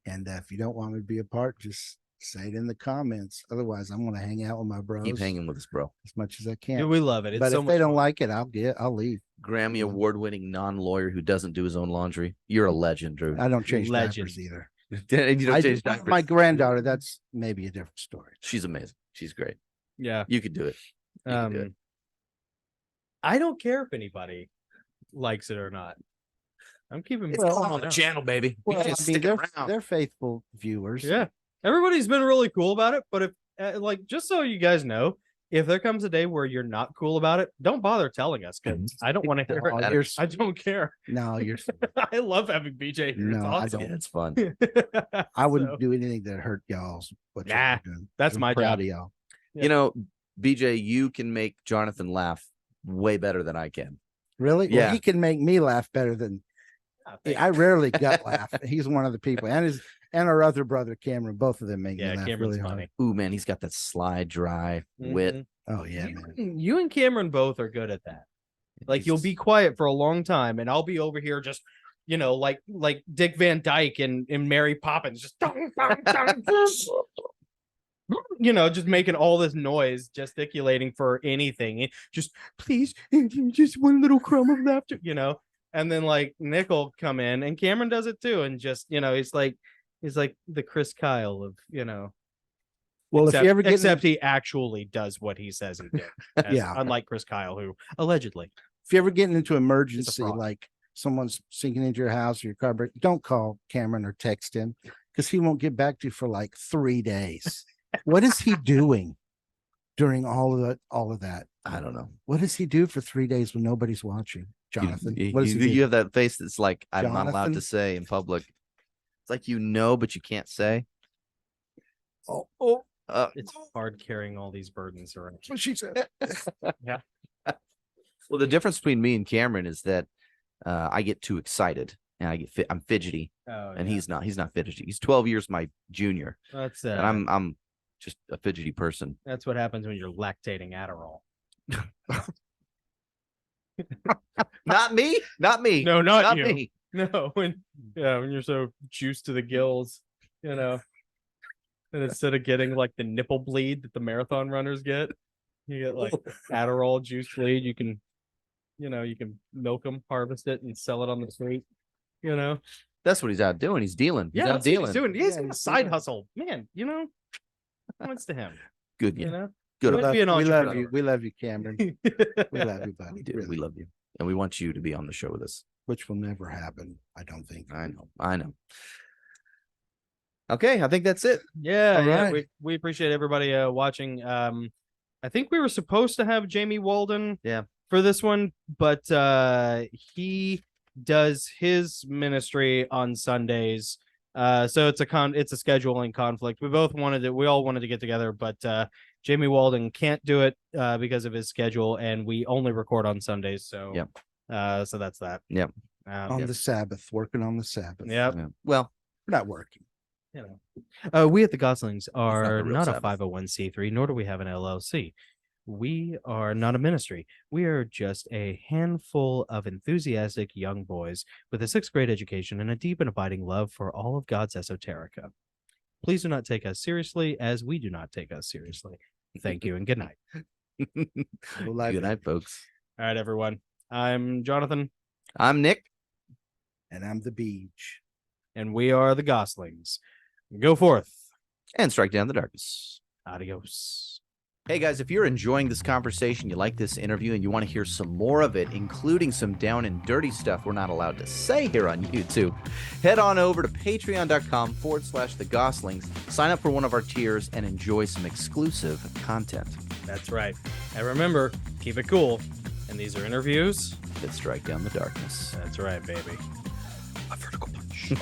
And if you don't want me to be a part, just say it in the comments. Otherwise, I'm going to hang out with my bros Keep hanging with us, bro. as much as I Dude, can. we love it. It's But so if much they don't fun. like it, I'll leave. Grammy Mhm. award-winning non-lawyer who doesn't do his own laundry. You're a legend, Drew. I don't change Legend. diapers either. And you don't I change do- diapers. my granddaughter, that's maybe a different story. She's amazing. She's great. Yeah. You could do it. You can do it. I don't care if anybody likes it or not. I'm keeping It's Well, going on the channel, baby. Well, you I just mean, stick around. they're faithful viewers. Yeah. Everybody's been really cool about it, but if like just so you guys know, if there comes a day where you're not cool about it, don't bother telling us because I don't want to hear Oh, it. you're, I don't care. no, you're. I love having BJ here. No, I It's don't. Yeah, it's fun. awesome. I wouldn't So, do anything that hurt y'all's. What y'all Nah, are doing. that's I'm my proud job. of y'all. Yeah. You know, BJ, you can make Jonathan laugh way better than I can. Really? Yeah. Well, he can make me laugh better than Oh, thank I you. rarely gut laugh. He's one of the people, and our other brother Cameron. Both of them make Yeah, me laugh Cameron's really funny. Ooh, man, he's got that sly, dry wit. Mhm. hard. Oh yeah, man. You and Cameron both are good at that. Like He's you'll just- be quiet for a long time, and I'll be over here just, like Dick Van Dyke and Mary Poppins, just just making all this noise, gesticulating for anything. Just please, just one little crumb of laughter, And then like Nick will come in, and Cameron does it too, and just he's like the Chris Kyle of Well, if you ever get except he actually does what he says he did. Yeah. Unlike Chris Kyle, who allegedly. if you're ever getting into emergency, fraud. like someone's sinking into your house or your car break, don't call Cameron or text him because he won't get back to you for like 3 days. What is he doing during all of that? I don't know. What does he do for 3 days when nobody's watching? Jonathan, what does he do? You have that face that's like, I'm not allowed to Jonathan? say in public. It's like but you can't say. Oh, It's hard carrying all these burdens around. that's what she said. Well, the difference between me and Cameron is that I get too excited and I'm fidgety, Oh, and he's not fidgety. He's 12 years my junior, that's and I'm just a fidgety person. that's what happens when you're lactating Adderall. Not me. Not me. No, not Not you. me. No, when you're so juiced to the gills, and instead of getting like the nipple bleed that the marathon runners get, you get like Adderall juice bleed. You can milk them, harvest it, and sell it on the street. That's what he's out doing. He's dealing. He's Yeah, out that's what dealing. he's doing. He's Yeah, got a he's side doing. hustle, man. What's to him? Good. You Yeah. know, Good. Might on be an We love entrepreneur. you. We love you, Cameron. you. We love you, buddy. We do. Really. We love you, and we want you to be on the show with us. Which will never happen, I don't think. I know. Okay, I think that's it. Yeah, All yeah. right. We appreciate everybody watching. I think we were supposed to have Jamie Walden for this one, but he does his ministry on Sundays. So it's a scheduling conflict. We all wanted to get together, but Jamie Walden can't do it because of his schedule, and we only record on Sundays. So so that's that. Yep. On the Sabbath, working on the Sabbath. Yep. Yeah. Well, We're not working. We at the Goslings are the real not a Sabbath. 501c3, nor do we have an LLC. We are not a ministry. We are just a handful of enthusiastic young boys with a 6th grade education and a deep and abiding love for all of God's esoterica. Please do not take us seriously, as we do not take us seriously. Thank you and good night. We'll love good you. night, folks. All right, everyone. I'm Jonathan, I'm Nick. And I'm the beach. and we are the Goslings. Go forth. And strike down the darkness. Adios. Hey guys, if you're enjoying this conversation, you like this interview, and you want to hear some more of it, including some down and dirty stuff we're not allowed to say here on YouTube, head on over to patreon.com/the Gosslings, sign up for one of our tiers, and enjoy some exclusive content. That's right. And remember, keep it cool. And these are interviews that strike down the darkness. That's right, baby. A vertical punch.